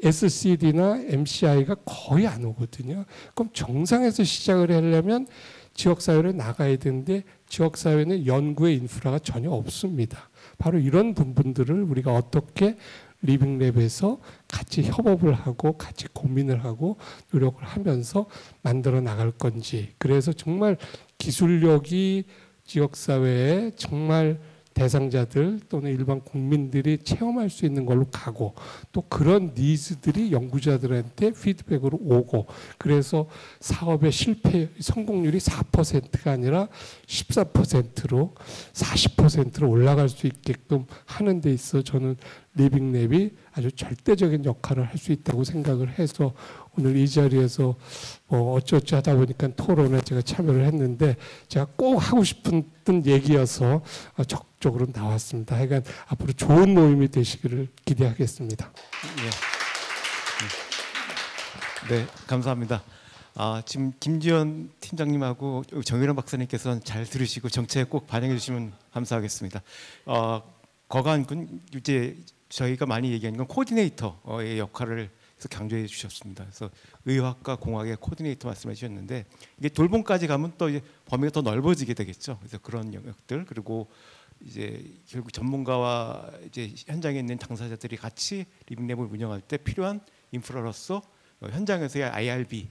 SCD나 MCI가 거의 안 오거든요. 그럼 정상에서 시작을 하려면 지역사회로 나가야 되는데 지역사회는 연구의 인프라가 전혀 없습니다. 바로 이런 부분들을 우리가 어떻게 리빙랩에서 같이 협업을 하고 같이 고민을 하고 노력을 하면서 만들어 나갈 건지, 그래서 정말 기술력이 지역사회에 정말 대상자들 또는 일반 국민들이 체험할 수 있는 걸로 가고, 또 그런 니즈들이 연구자들한테 피드백으로 오고, 그래서 사업의 실패 성공률이 4%가 아니라 14%로 40%로 올라갈 수 있게끔 하는 데 있어 저는 리빙랩이 아주 절대적인 역할을 할 수 있다고 생각을 해서 오늘 이 자리에서 뭐 어쩌지 하다 보니까 토론에 제가 참여를 했는데, 제가 꼭 하고 싶은 얘기여서 적극적으로 나왔습니다. 하여간 앞으로 좋은 모임이 되시기를 기대하겠습니다. 네, 감사합니다. 지금 김지연 팀장님하고 정일원 박사님께서는 잘 들으시고 정책에 꼭 반영해 주시면 감사하겠습니다. 거간군 이제 저희가 많이 얘기하는 건 코디네이터의 역할을 강조해 주셨습니다. 그래서 의학과 공학의 코디네이터 말씀해 주셨는데, 이게 돌봄까지 가면 또 이제 범위가 더 넓어지게 되겠죠. 그래서 그런 영역들, 그리고 이제 결국 전문가와 이제 현장에 있는 당사자들이 같이 리빙랩을 운영할 때 필요한 인프라로서 현장에서의 IRB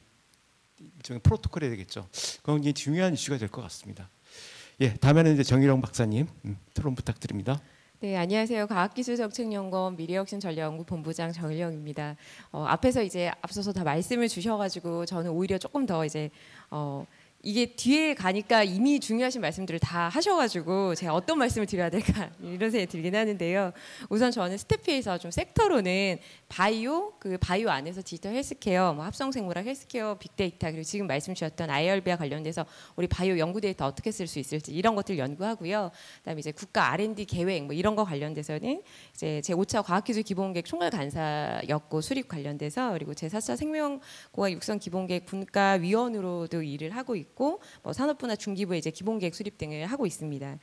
일종의 프로토콜이 되겠죠. 그건 굉장히 중요한 이슈가 될 것 같습니다. 예, 다음에는 이제 정일영 박사님 토론 부탁드립니다. 네, 안녕하세요. 과학기술정책연구원 미래혁신전략연구본부장 정일영입니다. 앞에서 이제 앞서서 다 말씀을 주셔가지고 저는 오히려 조금 더 이제 이게 뒤에 가니까 이미 중요하신 말씀들을 다 하셔가지고 제가 어떤 말씀을 드려야 될까 이런 생각이 들긴 하는데요. 우선 저는 스태피에서 좀 섹터로는 바이오, 그 바이오 안에서 디지털 헬스케어, 뭐 합성생물학 헬스케어, 빅데이터, 그리고 지금 말씀 주셨던 IRB와 관련돼서 우리 바이오 연구 데이터 어떻게 쓸 수 있을지 이런 것들 연구하고요. 그다음에 이제 국가 R&D 계획 뭐 이런 거 관련돼서는 이제 제 5차 과학기술 기본계획 총괄 간사였고 수립 관련돼서, 그리고 제 4차 생명공학 육성 기본계획 분과위원으로도 일을 하고 있고, 뭐 산업부나 중기부에 이제 기본계획 수립 등을 하고 있습니다.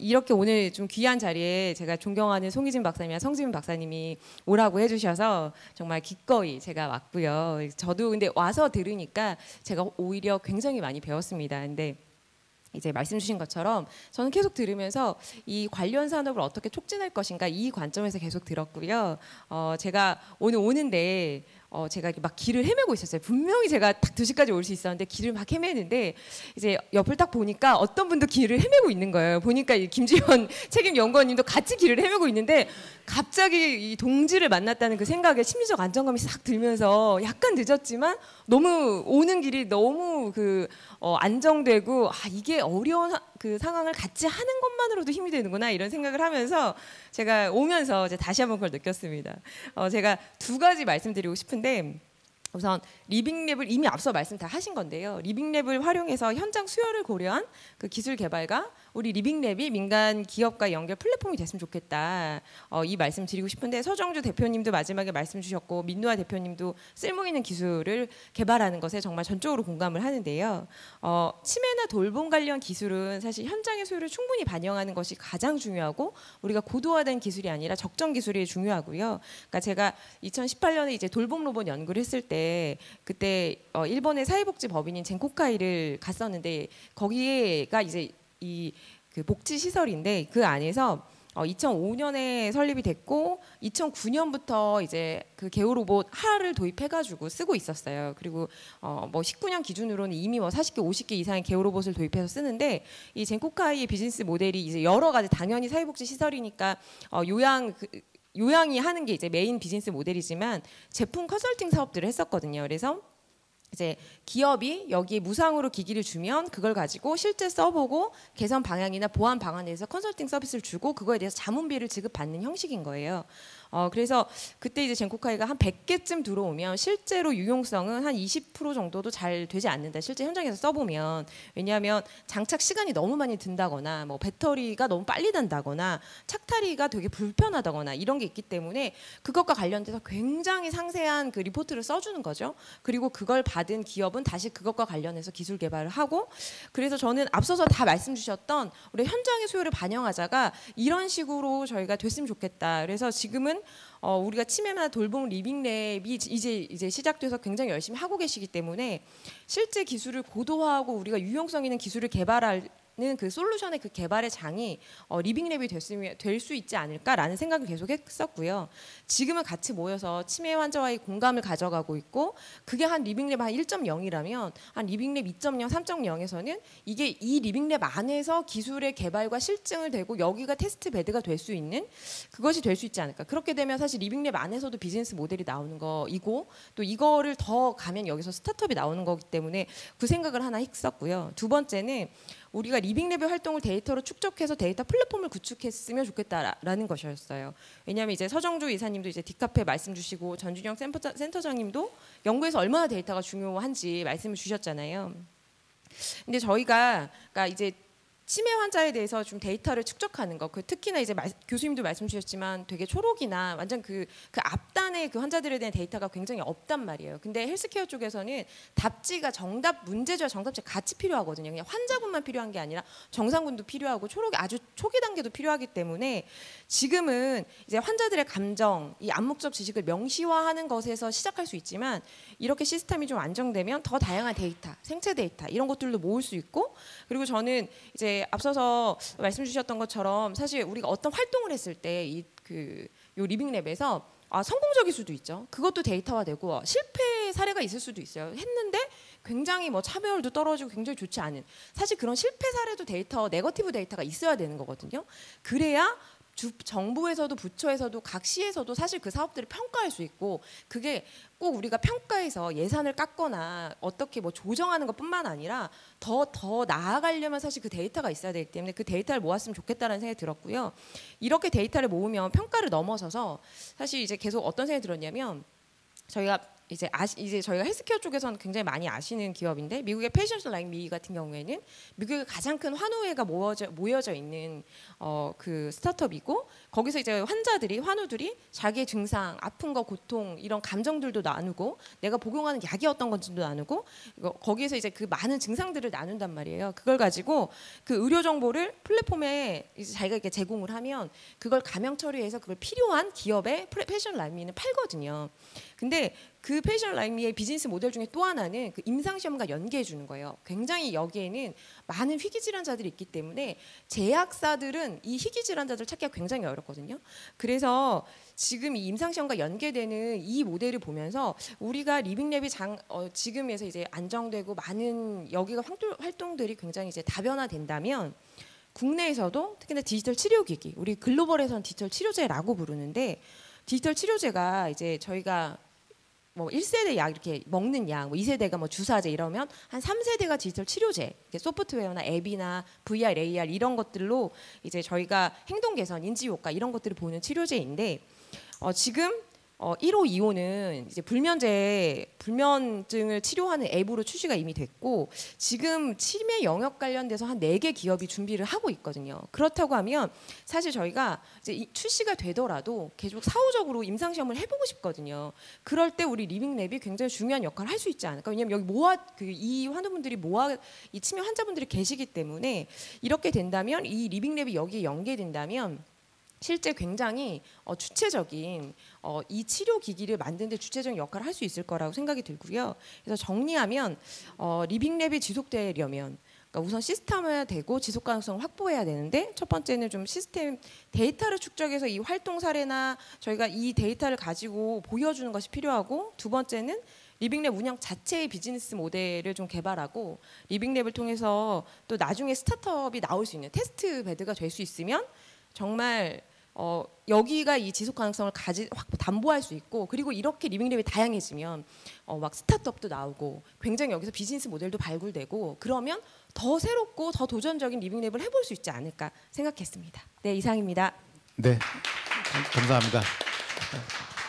이렇게 오늘 좀 귀한 자리에 제가 존경하는 송희진 박사님이랑 성지민 박사님이 오라고 해주셔서 정말 기꺼이 제가 왔고요. 저도 근데 와서 들으니까 제가 오히려 굉장히 많이 배웠습니다. 근데 이제 말씀 주신 것처럼 저는 계속 들으면서 이 관련 산업을 어떻게 촉진할 것인가 이 관점에서 계속 들었고요. 제가 오늘 오는데 제가 막 길을 헤매고 있었어요. 분명히 제가 딱 2시까지 올 수 있었는데 길을 막 헤매는데 이제 옆을 딱 보니까 어떤 분도 길을 헤매고 있는 거예요. 보니까 김지현 책임 연구원님도 같이 길을 헤매고 있는데 갑자기 이 동지를 만났다는 그 생각에 심리적 안정감이 싹 들면서 약간 늦었지만 너무 오는 길이 너무 안정되고 이게 어려운 그 상황을 같이 하는 것만으로도 힘이 되는구나 이런 생각을 하면서 제가 오면서 이제 다시 한번 그걸 느꼈습니다. 제가 2가지 말씀드리고 싶은데, 우선 리빙랩을 이미 앞서 말씀 다 하신 건데요. 리빙랩을 활용해서 현장 수요를 고려한 그 기술 개발과 우리 리빙랩이 민간 기업과 연결 플랫폼이 됐으면 좋겠다. 이 말씀 드리고 싶은데, 서정주 대표님도 마지막에 말씀 주셨고 민누아 대표님도 쓸모 있는 기술을 개발하는 것에 정말 전적으로 공감을 하는데요. 치매나 돌봄 관련 기술은 사실 현장의 수요를 충분히 반영하는 것이 가장 중요하고, 우리가 고도화된 기술이 아니라 적정 기술이 중요하고요. 그러니까 제가 2018년에 이제 돌봄 로봇 연구를 했을 때 그때 일본의 사회복지법인인 젠코카이를 갔었는데, 거기가 이제 그 복지 시설인데 그 안에서 2005년에 설립이 됐고 2009년부터 이제 그 개호 로봇 하를 도입해가지고 쓰고 있었어요. 그리고 뭐 19년 기준으로는 이미 뭐 40개, 50개 이상의 개호 로봇을 도입해서 쓰는데, 이 젠코카이의 비즈니스 모델이 이제 여러 가지, 당연히 사회복지 시설이니까 요양이 하는 게 이제 메인 비즈니스 모델이지만 제품 컨설팅 사업들을 했었거든요. 그래서 이제 기업이 여기에 무상으로 기기를 주면 그걸 가지고 실제 써보고 개선 방향이나 보완 방안에 대해서 컨설팅 서비스를 주고 그거에 대해서 자문비를 지급받는 형식인 거예요. 그래서 그때 이제 젠코카이가 한 100개쯤 들어오면 실제로 유용성은 한 20% 정도도 잘 되지 않는다. 실제 현장에서 써보면. 왜냐하면 장착 시간이 너무 많이 든다거나 뭐 배터리가 너무 빨리 단다거나 착탈이가 되게 불편하다거나 이런 게 있기 때문에 그것과 관련돼서 굉장히 상세한 그 리포트를 써주는 거죠. 그리고 그걸 받은 기업은 다시 그것과 관련해서 기술 개발을 하고, 그래서 저는 앞서서 다 말씀 주셨던 우리 현장의 수요를 반영하자가 이런 식으로 저희가 됐으면 좋겠다. 그래서 지금은 지금은 우리가 치매나 돌봄 리빙랩이 이제 시작돼서 굉장히 열심히 하고 계시기 때문에 실제 기술을 고도화하고 우리가 유용성 있는 기술을 개발할 그 솔루션의 그 개발의 장이 리빙랩이 될 수 있지 않을까라는 생각을 계속 했었고요. 지금은 같이 모여서 치매 환자와의 공감을 가져가고 있고 그게 한 리빙랩 한 1.0이라면 한 리빙랩 2.0, 3.0에서는 이게 이 리빙랩 안에서 기술의 개발과 실증을 대고 여기가 테스트 베드가 될 수 있는 그것이 될 수 있지 않을까. 그렇게 되면 사실 리빙랩 안에서도 비즈니스 모델이 나오는 거이고 또 이거를 더 가면 여기서 스타트업이 나오는 거기 때문에 그 생각을 하나 했었고요. 두 번째는 우리가 리빙랩의 활동을 데이터로 축적해서 데이터 플랫폼을 구축했으면 좋겠다라는 것이었어요. 왜냐하면 이제 서정주 이사님도 이제 디카페 말씀 주시고 전준영 센터장님도 연구에서 얼마나 데이터가 중요한지 말씀을 주셨잖아요. 근데 저희가 그러니까 이제 치매 환자에 대해서 좀 데이터를 축적하는 거, 특히나 이제 교수님도 말씀 주셨지만 되게 초록이나 완전 그 앞단의 그 환자들에 대한 데이터가 굉장히 없단 말이에요. 근데 헬스케어 쪽에서는 답지가 문제지와 정답지 같이 필요하거든요. 그냥 환자분만 필요한 게 아니라 정상분도 필요하고 초록이 아주 초기 단계도 필요하기 때문에 지금은 이제 환자들의 감정, 이 암묵적 지식을 명시화하는 것에서 시작할 수 있지만 이렇게 시스템이 좀 안정되면 더 다양한 데이터, 생체 데이터 이런 것들도 모을 수 있고 그리고 저는 이제 앞서서 말씀 주셨던 것처럼 사실 우리가 어떤 활동을 했을 때 요 리빙랩에서 성공적일 수도 있죠. 그것도 데이터화되고 실패 사례가 있을 수도 있어요. 했는데 굉장히 뭐 참여율도 떨어지고 굉장히 좋지 않은 사실 그런 실패 사례도 네거티브 데이터가 있어야 되는 거거든요. 그래야 정부에서도 부처에서도 각 시에서도 사실 그 사업들을 평가할 수 있고 그게 꼭 우리가 평가해서 예산을 깎거나 어떻게 뭐 조정하는 것뿐만 아니라 더 나아가려면 사실 그 데이터가 있어야 되기 때문에 그 데이터를 모았으면 좋겠다는 생각이 들었고요. 이렇게 데이터를 모으면 평가를 넘어서서 사실 이제 계속 어떤 생각이 들었냐면 저희가 이제 저희가 헬스케어 쪽에서는 굉장히 많이 아시는 기업인데 미국의 Patients Like Me 같은 경우에는 미국의 가장 큰 환우회가 모여져 있는 그 스타트업이고 거기서 이제 환우들이 자기의 증상, 아픈 거, 고통 이런 감정들도 나누고 내가 복용하는 약이 어떤 건지도 나누고 거기에서 이제 그 많은 증상들을 나눈단 말이에요. 그걸 가지고 그 의료 정보를 플랫폼에 이제 자기가 이렇게 제공을 하면 그걸 가명 처리해서 그걸 필요한 기업에 Patient Like Me는 팔거든요. 근데 그 Patient Like Me의 비즈니스 모델 중에 또 하나는 그 임상시험과 연계해 주는 거예요. 굉장히 여기에는 많은 희귀질환자들이 있기 때문에 제약사들은 이 희귀질환자들 찾기가 굉장히 어렵거든요. 그래서 지금 이 임상시험과 연계되는 이 모델을 보면서 우리가 리빙랩이 지금에서 이제 안정되고 많은 여기가 활동들이 굉장히 이제 다변화된다면 국내에서도 특히나 디지털 치료기기, 우리 글로벌에서는 디지털 치료제라고 부르는데 디지털 치료제가 이제 저희가 뭐 1세대 약 이렇게 먹는 약, 뭐 2세대가 뭐 주사제 이러면 한 3세대가 디지털 치료제, 소프트웨어나 앱이나 VR, AR 이런 것들로 이제 저희가 행동 개선, 인지 효과 이런 것들을 보는 치료제인데 지금 1호, 2호는 이제 불면증을 치료하는 앱으로 출시가 이미 됐고 지금 치매 영역 관련돼서 한 4개 기업이 준비를 하고 있거든요. 그렇다고 하면 사실 저희가 이제 출시가 되더라도 계속 사후적으로 임상시험을 해보고 싶거든요. 그럴 때 우리 리빙랩이 굉장히 중요한 역할을 할 수 있지 않을까. 왜냐하면 여기 이 환우분들이 이 치매 환자분들이 계시기 때문에 이렇게 된다면 이 리빙랩이 여기에 연계된다면 실제 굉장히 주체적인 이 치료 기기를 만드는 데 주체적인 역할을 할 수 있을 거라고 생각이 들고요. 그래서 정리하면 리빙랩이 지속되려면 그러니까 우선 시스템화되고 지속 가능성을 확보해야 되는데 첫 번째는 좀 시스템 데이터를 축적해서 이 활동 사례나 저희가 이 데이터를 가지고 보여주는 것이 필요하고 두 번째는 리빙랩 운영 자체의 비즈니스 모델을 좀 개발하고 리빙랩을 통해서 또 나중에 스타트업이 나올 수 있는 테스트 베드가 될 수 있으면 정말 여기가 이 지속 가능성을 담보할 수 있고 그리고 이렇게 리빙랩이 다양해지면 막 스타트업도 나오고 굉장히 여기서 비즈니스 모델도 발굴되고 그러면 더 새롭고 더 도전적인 리빙랩을 해볼 수 있지 않을까 생각했습니다. 네, 이상입니다. 네, 감사합니다.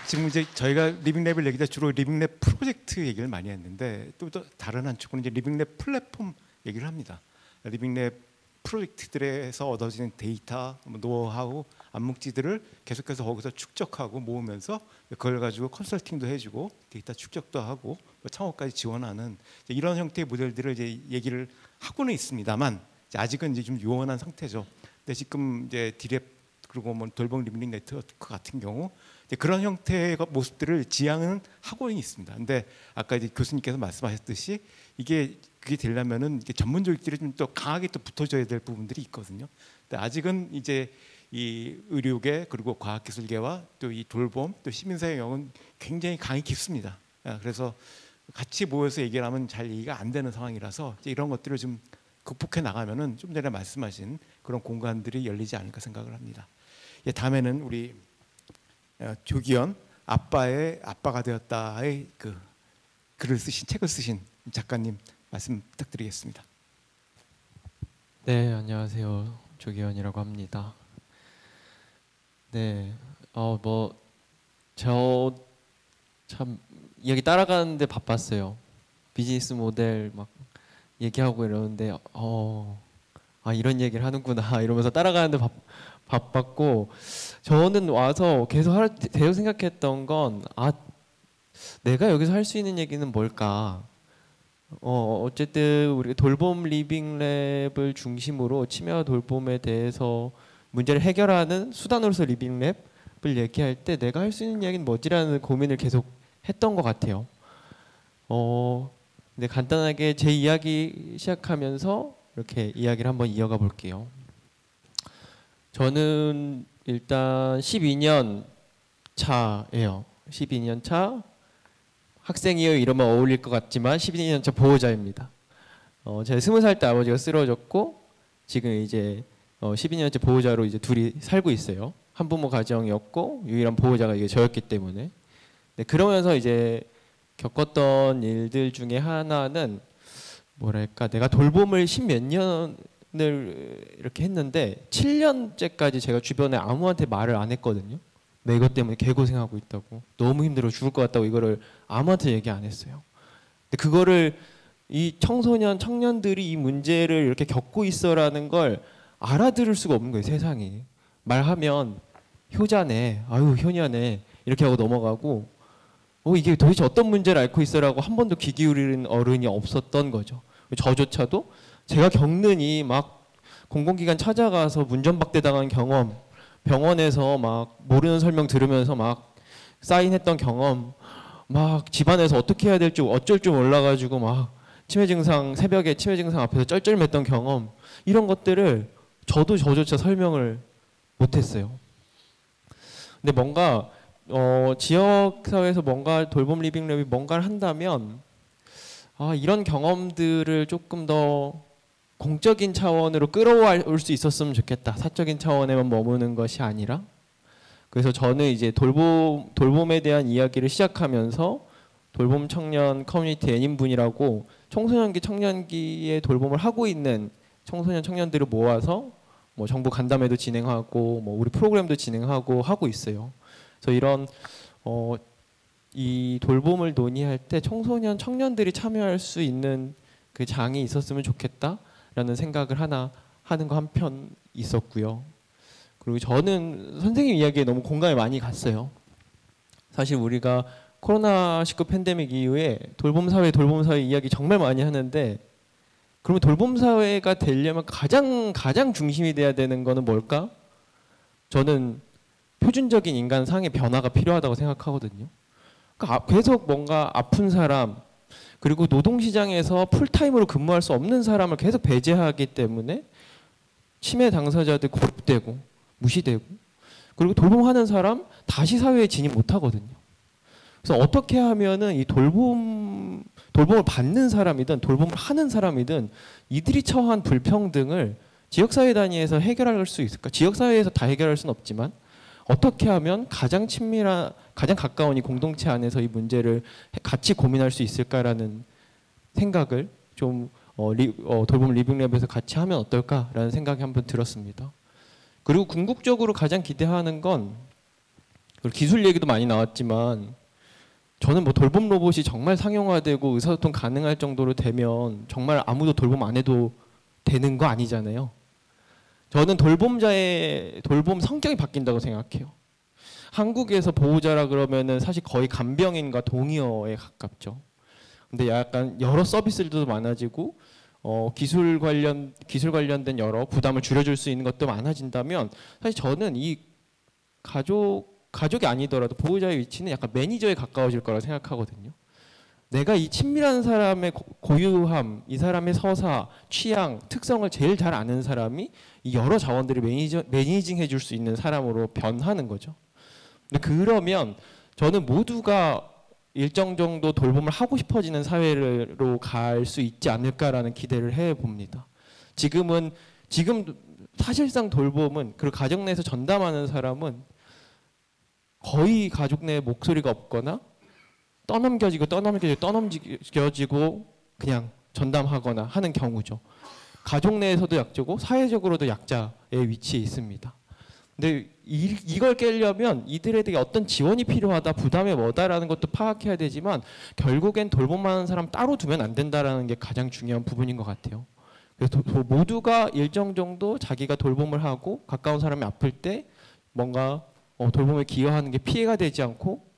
지금 이제 저희가 리빙랩을 얘기할 때 주로 리빙랩 프로젝트 얘기를 많이 했는데 또 다른 한쪽으로 이제 리빙랩 플랫폼 얘기를 합니다. 리빙랩 프로젝트들에서 얻어지는 데이터, 노하우, 암묵지들을 계속해서 거기서 축적하고 모으면서 그걸 가지고 컨설팅도 해주고 데이터 축적도 하고 창업까지 지원하는 이런 형태의 모델들을 이제 얘기를 하고는 있습니다만 아직은 이제 좀 요원한 상태죠. 근데 지금 이제 디랩 그리고 뭐 돌봄 리빙 네트워크 같은 경우 이제 그런 형태의 모습들을 지향은 하고 있습니다. 근데 아까 이제 교수님께서 말씀하셨듯이 그게 되려면은 이게 전문적들이 좀 더 강하게 또 붙어줘야 될 부분들이 있거든요. 근데 아직은 이제 이 의료계 그리고 과학기술계와 또 이 돌봄 또 시민사회 영역은 굉장히 강이 깊습니다. 그래서 같이 모여서 얘기를 하면 잘 얘기가 안 되는 상황이라서 이제 이런 것들을 좀 극복해 나가면은 좀 전에 말씀하신 그런 공간들이 열리지 않을까 생각을 합니다. 예, 다음에는 우리 조기현 아빠의 아빠가 되었다의 그 글을 쓰신 책을 쓰신 작가님 말씀 부탁드리겠습니다. 네, 안녕하세요. 조기현이라고 합니다. 네, 저 참 이야기 따라가는데 바빴어요. 비즈니스 모델 막 얘기하고 이러는데 이런 얘기를 하는구나 이러면서 따라가는데 바빴고, 저는 와서 계속 계속 생각했던 건 내가 여기서 할 수 있는 얘기는 뭘까? 어쨌든 우리가 돌봄 리빙랩을 중심으로 치매와 돌봄에 대해서 문제를 해결하는 수단으로서 리빙랩을 얘기할 때 내가 할 수 있는 이야기는 뭐지라는 고민을 계속 했던 것 같아요. 근데 간단하게 제 이야기 시작하면서 이렇게 이야기를 한번 이어가 볼게요. 저는 일단 12년 차예요. 12년 차 학생이에요 이러면 어울릴 것 같지만 12년 차 보호자입니다. 제가 20살 때 아버지가 쓰러졌고 지금 이제 12년째 보호자로 이제 둘이 살고 있어요. 한부모 가정이었고 유일한 보호자가 이게 저였기 때문에. 네, 그러면서 이제 겪었던 일들 중에 하나는 뭐랄까, 내가 돌봄을 10몇 년을 이렇게 했는데 7년째까지 제가 주변에 아무한테 말을 안 했거든요. 나 이것 때문에 개고생하고 있다고, 너무 힘들어 죽을 것 같다고 이거를 아무한테 얘기 안 했어요. 근데 그거를 이 청년들이 이 문제를 이렇게 겪고 있어라는 걸 알아들을 수가 없는 거예요. 세상이 말하면 효자네, 아유 효녀네 이렇게 하고 넘어가고, 이게 도대체 어떤 문제를 앓고 있어라고 한 번도 귀 기울이는 어른이 없었던 거죠. 저조차도 제가 겪는 이 막 공공기관 찾아가서 문전박대 당한 경험, 병원에서 막 모르는 설명 들으면서 막 사인했던 경험, 막 집안에서 어떻게 해야 될지 어쩔 줄 몰라가지고 막 새벽에 치매 증상 앞에서 쩔쩔맸던 경험, 이런 것들을 저조차 설명을 못했어요. 근데 뭔가 지역사회에서 뭔가 돌봄 리빙랩이 뭔가를 한다면 이런 경험들을 조금 더 공적인 차원으로 끌어올 수 있었으면 좋겠다. 사적인 차원에만 머무는 것이 아니라. 그래서 저는 이제 돌봄에 대한 이야기를 시작하면서 돌봄 청년 커뮤니티 N인분이라고 청소년기 청년기에 돌봄을 하고 있는 청소년 청년들을 모아서 뭐 정부 간담회도 진행하고 뭐 우리 프로그램도 진행하고 하고 있어요. 그래서 이런 이 돌봄을 논의할 때 청소년 청년들이 참여할 수 있는 그 장이 있었으면 좋겠다라는 생각을 하나 하는 거 한편 있었고요. 그리고 저는 선생님 이야기에 너무 공감이 많이 갔어요. 사실 우리가 코로나19 팬데믹 이후에 돌봄 사회 이야기 정말 많이 하는데, 그러면 돌봄 사회가 되려면 가장 중심이 돼야 되는 거는 뭘까? 저는 표준적인 인간상의 변화가 필요하다고 생각하거든요. 그러니까 계속 뭔가 아픈 사람, 그리고 노동시장에서 풀타임으로 근무할 수 없는 사람을 계속 배제하기 때문에 치매 당사자들 고립되고 무시되고, 그리고 돌봄하는 사람 다시 사회에 진입 못하거든요. 그래서 어떻게 하면은 이 돌봄을 받는 사람이든 돌봄을 하는 사람이든 이들이 처한 불평등을 지역사회 단위에서 해결할 수 있을까? 지역사회에서 다 해결할 수는 없지만 어떻게 하면 가장 가까운 이 공동체 안에서 이 문제를 같이 고민할 수 있을까라는 생각을 좀 돌봄 리빙랩에서 같이 하면 어떨까라는 생각이 한번 들었습니다. 그리고 궁극적으로 가장 기대하는 건, 기술 얘기도 많이 나왔지만 저는 뭐 돌봄 로봇이 정말 상용화되고 의사소통 가능할 정도로 되면 정말 아무도 돌봄 안 해도 되는 거 아니잖아요. 저는 돌봄자의 돌봄 성격이 바뀐다고 생각해요. 한국에서 보호자라 그러면은 사실 거의 간병인과 동의어에 가깝죠. 근데 약간 여러 서비스들도 많아지고 기술 관련된 여러 부담을 줄여줄 수 있는 것도 많아진다면, 사실 저는 이 가족 가족이 아니더라도 보호자의 위치는 약간 매니저에 가까워질 거라 생각하거든요. 내가 이 친밀한 사람의 고유함, 이 사람의 서사, 취향, 특성을 제일 잘 아는 사람이 이 여러 자원들을 매니징 해줄 수 있는 사람으로 변하는 거죠. 근데 그러면 저는 모두가 일정 정도 돌봄을 하고 싶어지는 사회로 갈 수 있지 않을까라는 기대를 해봅니다. 지금 사실상 돌봄은, 그리고 가정 내에서 전담하는 사람은 거의 가족 내 목소리가 없거나 떠넘겨지고 그냥 전담하거나 하는 경우죠. 가족 내에서도 약자고 사회적으로도 약자의 위치에 있습니다. 근데 이걸 깨려면 이들에게 어떤 지원이 필요하다, 부담이 뭐다라는 것도 파악해야 되지만 결국엔 돌봄하는 사람 따로 두면 안 된다라는 게 가장 중요한 부분인 것 같아요. 그래서 모두가 일정 정도 자기가 돌봄을 하고 가까운 사람이 아플 때 뭔가 돌봄에 기여하는 게 피해가 되지 않고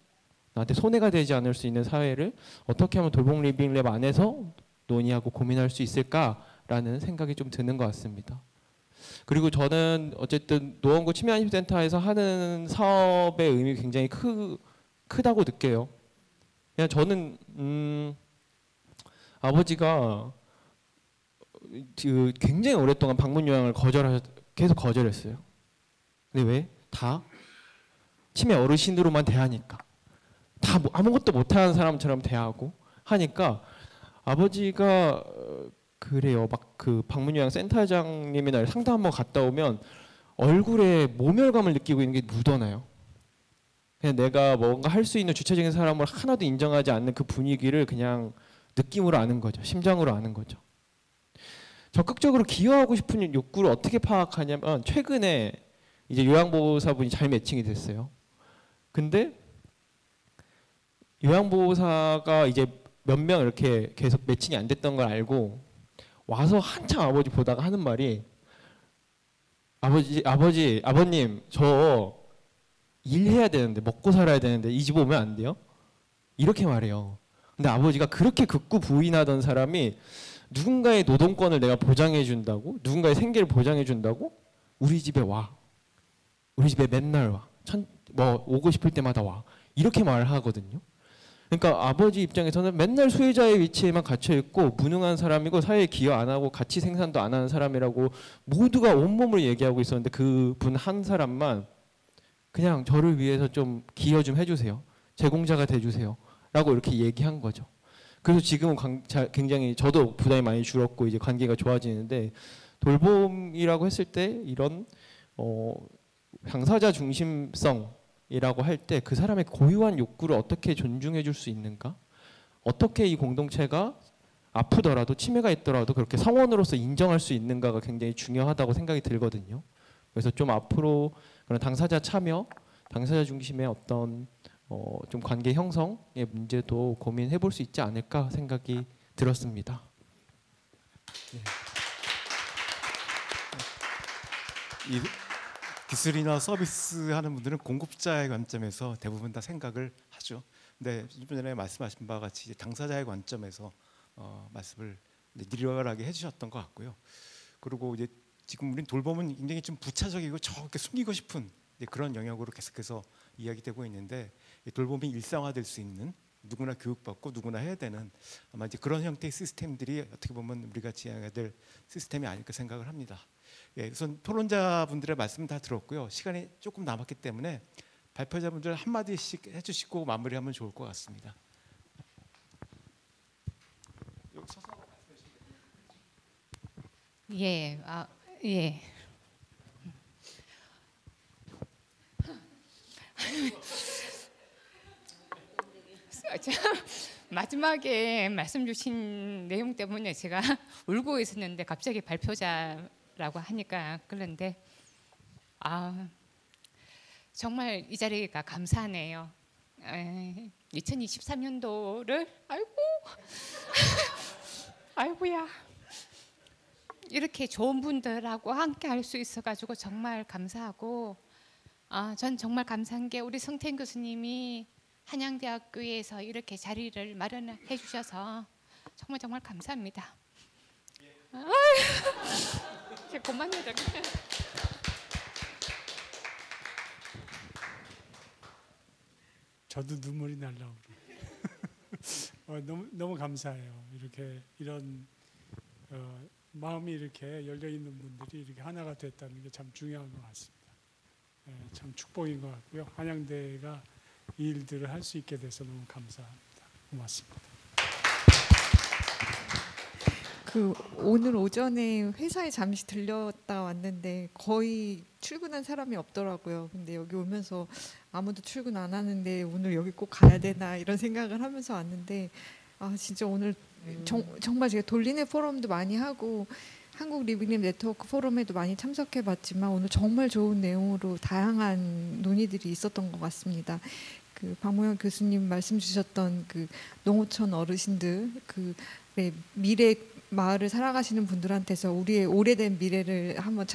나한테 손해가 되지 않을 수 있는 사회를 어떻게 하면 돌봄 리빙랩 안에서 논의하고 고민할 수 있을까라는 생각이 좀 드는 것 같습니다. 그리고 저는 어쨌든 노원구 치매안심센터에서 하는 사업의 의미가 굉장히 크다고 느껴요. 그냥 저는 아버지가 굉장히 오랫동안 방문 요양을 계속 거절했어요. 근데 왜? 다 치매 어르신으로만 대하니까. 다 아무것도 못하는 사람처럼 대하고 하니까 아버지가 그래요. 막 그 방문요양 센터장님이나 상담 한번 갔다 오면 얼굴에 모멸감을 느끼고 있는 게 묻어나요. 그냥 내가 뭔가 할 수 있는 주체적인 사람을 하나도 인정하지 않는 그 분위기를 그냥 느낌으로 아는 거죠. 심장으로 아는 거죠. 적극적으로 기여하고 싶은 욕구를 어떻게 파악하냐면 최근에 이제 요양보호사분이 잘 매칭이 됐어요. 근데 요양보호사가 이제 몇 명 이렇게 계속 매칭이 안 됐던 걸 알고 와서 한참 아버지 보다가 하는 말이 아버님 저 일해야 되는데 먹고 살아야 되는데 이 집 오면 안 돼요? 이렇게 말해요. 근데 아버지가 그렇게 극구 부인하던 사람이 누군가의 노동권을 내가 보장해 준다고, 누군가의 생계를 보장해 준다고 우리 집에 와. 우리 집에 맨날 와. 뭐 오고 싶을 때마다 와. 이렇게 말하거든요. 그러니까 아버지 입장에서는 맨날 수혜자의 위치에만 갇혀 있고 무능한 사람이고 사회에 기여 안 하고 가치 생산도 안 하는 사람이라고 모두가 온몸으로 얘기하고 있었는데 그분 한 사람만 그냥 저를 위해서 좀 기여 좀 해주세요. 제공자가 돼주세요. 라고 이렇게 얘기한 거죠. 그래서 지금은 굉장히 저도 부담이 많이 줄었고 이제 관계가 좋아지는데 돌봄이라고 했을 때 이런 당사자 중심성이라고 할 때 그 사람의 고유한 욕구를 어떻게 존중해 줄 수 있는가? 어떻게 이 공동체가 아프더라도 치매가 있더라도 그렇게 성원으로서 인정할 수 있는가가 굉장히 중요하다고 생각이 들거든요. 그래서 좀 앞으로 그런 당사자 참여, 당사자 중심의 어떤 좀 관계 형성의 문제도 고민해 볼 수 있지 않을까 생각이 들었습니다. 네. 이 기술이나 서비스 하는 분들은 공급자의 관점에서 대부분 다 생각을 하죠. 근데 좀 전에 말씀하신 바와 같이 당사자의 관점에서 말씀을 리얼하게 해주셨던 것 같고요. 그리고 이제 지금 우린 돌봄은 굉장히 좀 부차적이고 저렇게 숨기고 싶은 그런 영역으로 계속해서 이야기되고 있는데 돌봄이 일상화될 수 있는 누구나 교육받고 누구나 해야 되는 아마 이제 그런 형태의 시스템들이 어떻게 보면 우리가 지향해야 될 시스템이 아닐까 생각을 합니다. 예, 우선 토론자분들의 말씀 다 들었고요. 시간이 조금 남았기 때문에 발표자분들 한마디씩 해주시고 마무리하면 좋을 것 같습니다. 여기 서서 예, 예. 마지막에 말씀 주신 내용 때문에 제가 울고 있었는데 갑자기 발표자라고 하니까 그런데 정말 이 자리가 감사하네요. 2023년도를 아이고야 이렇게 좋은 분들하고 함께 할 수 있어가지고 정말 감사하고 전 정말 감사한 게 우리 성태인 교수님이 한양대학교에서 이렇게 자리를 마련해 주셔서 정말 감사합니다. 고맙네요. 저도 눈물이 날라오고 너무 감사해요. 이렇게 이런 마음이 이렇게 열려 있는 분들이 이렇게 하나가 됐다는 게 참 중요한 것 같습니다. 참 축복인 것 같고요. 한양대가 이 일들을 할 수 있게 돼서 너무 감사합니다. 고맙습니다. 오늘 오전에 회사에 잠시 들렸다 왔는데 거의 출근한 사람이 없더라고요. 근데 여기 오면서 아무도 출근 안 하는데 오늘 여기 꼭 가야 되나 이런 생각을 하면서 왔는데 진짜 오늘 정말 제가 돌리네 포럼도 많이 하고 한국 리빙랩 네트워크 포럼에도 많이 참석해봤지만 오늘 정말 좋은 내용으로 다양한 논의들이 있었던 것 같습니다. 박모영 교수님 말씀 주셨던 농어촌 어르신들 미래 마을을 살아가시는 분들한테서 우리의 오래된 미래를 한번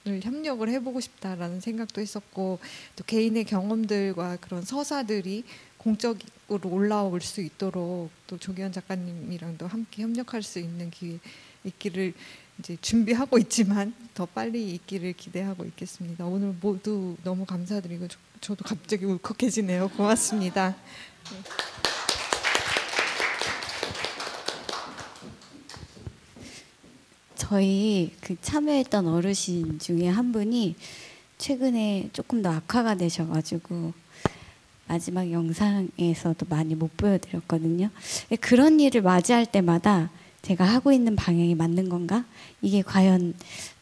협력을 해보고 싶다라는 생각도 했었고 또 개인의 경험들과 그런 서사들이 공적으로 올라올 수 있도록 또 조기현 작가님이랑도 함께 협력할 수 있는 기회 있기를 이제 준비하고 있지만 더 빨리 있기를 기대하고 있겠습니다. 오늘 모두 너무 감사드리고 저도 갑자기 울컥해지네요. 고맙습니다. 저희 참여했던 어르신 중에 한 분이 최근에 조금 더 악화가 되셔가지고 마지막 영상에서도 많이 못 보여드렸거든요. 그런 일을 맞이할 때마다 제가 하고 있는 방향이 맞는 건가? 이게 과연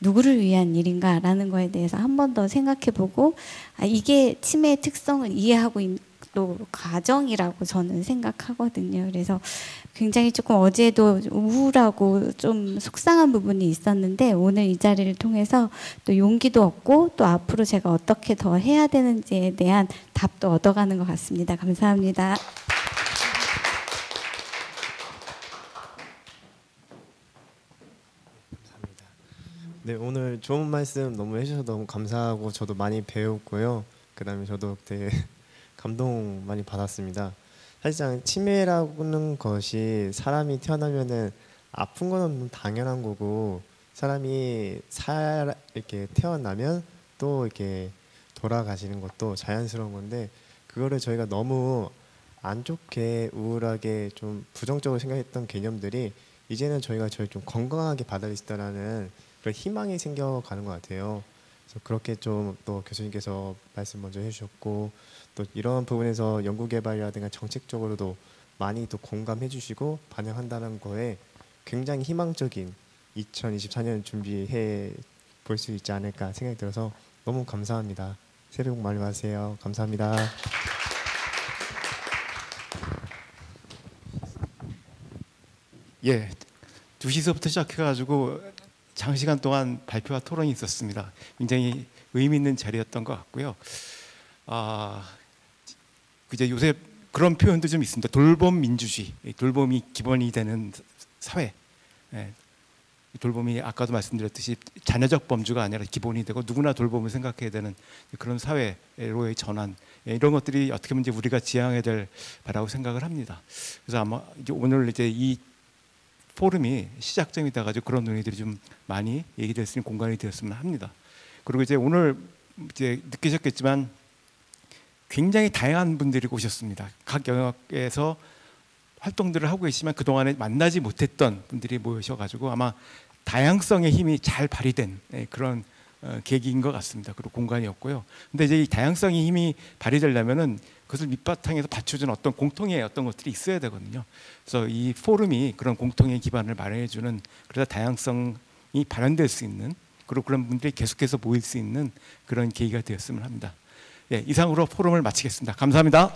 누구를 위한 일인가? 라는 거에 대해서 한 번 더 생각해보고 이게 치매의 특성을 이해하고 있는 또 과정이라고 저는 생각하거든요. 그래서 굉장히 조금 어제도 우울하고 좀 속상한 부분이 있었는데 오늘 이 자리를 통해서 또 용기도 얻고 또 앞으로 제가 어떻게 더 해야 되는지에 대한 답도 얻어가는 것 같습니다. 감사합니다. 네, 오늘 좋은 말씀 너무 해주셔서 너무 감사하고 저도 많이 배웠고요. 그다음에 저도 되게 감동 많이 받았습니다. 사실상 치매라는 것이 사람이 태어나면은 아픈 건 당연한 거고 사람이 이렇게 태어나면 또 이렇게 돌아가시는 것도 자연스러운 건데 그거를 저희가 너무 안 좋게 우울하게 좀 부정적으로 생각했던 개념들이 이제는 저희가 좀 건강하게 받아들일 수 있다라는 그런 희망이 생겨가는 것 같아요. 그래서 그렇게 좀 또 교수님께서 말씀 먼저 해주셨고 또 이런 부분에서 연구개발이라든가 정책적으로도 많이 또 공감해 주시고 반영한다는 거에 굉장히 희망적인 2024년 준비해 볼 수 있지 않을까 생각이 들어서 너무 감사합니다. 새해 복 많이 받으세요. 감사합니다. 예, 2시서부터 시작해가지고 장시간 동안 발표와 토론이 있었습니다. 굉장히 의미 있는 자리였던 것 같고요. 이제 요새 그런 표현도 좀 있습니다. 돌봄 민주주의, 돌봄이 기본이 되는 사회. 돌봄이 아까도 말씀드렸듯이 자녀적 범주가 아니라 기본이 되고 누구나 돌봄을 생각해야 되는 그런 사회로의 전환, 이런 것들이 어떻게 보면 이제 우리가 지향해야 될 바라고 생각을 합니다. 그래서 아마 이제 오늘 이제 이 포럼이 시작점이 돼가지고 그런 논의들이 좀 많이 얘기될 수 있는 공간이 되었으면 합니다. 그리고 이제 오늘 이제 느끼셨겠지만 굉장히 다양한 분들이 오셨습니다. 각 영역에서 활동들을 하고 계시지만 그동안에 만나지 못했던 분들이 모여셔가지고 아마 다양성의 힘이 잘 발휘된 그런 계기인 것 같습니다. 그리고 공간이었고요. 근데 이제 이 다양성의 힘이 발휘되려면은 그것을 밑바탕에서 받쳐주는 어떤 공통의 어떤 것들이 있어야 되거든요. 그래서 이 포럼이 그런 공통의 기반을 마련해주는, 그래서 다양성이 발현될 수 있는, 그리고 그런 분들이 계속해서 모일 수 있는 그런 계기가 되었으면 합니다. 예, 이상으로 포럼을 마치겠습니다. 감사합니다.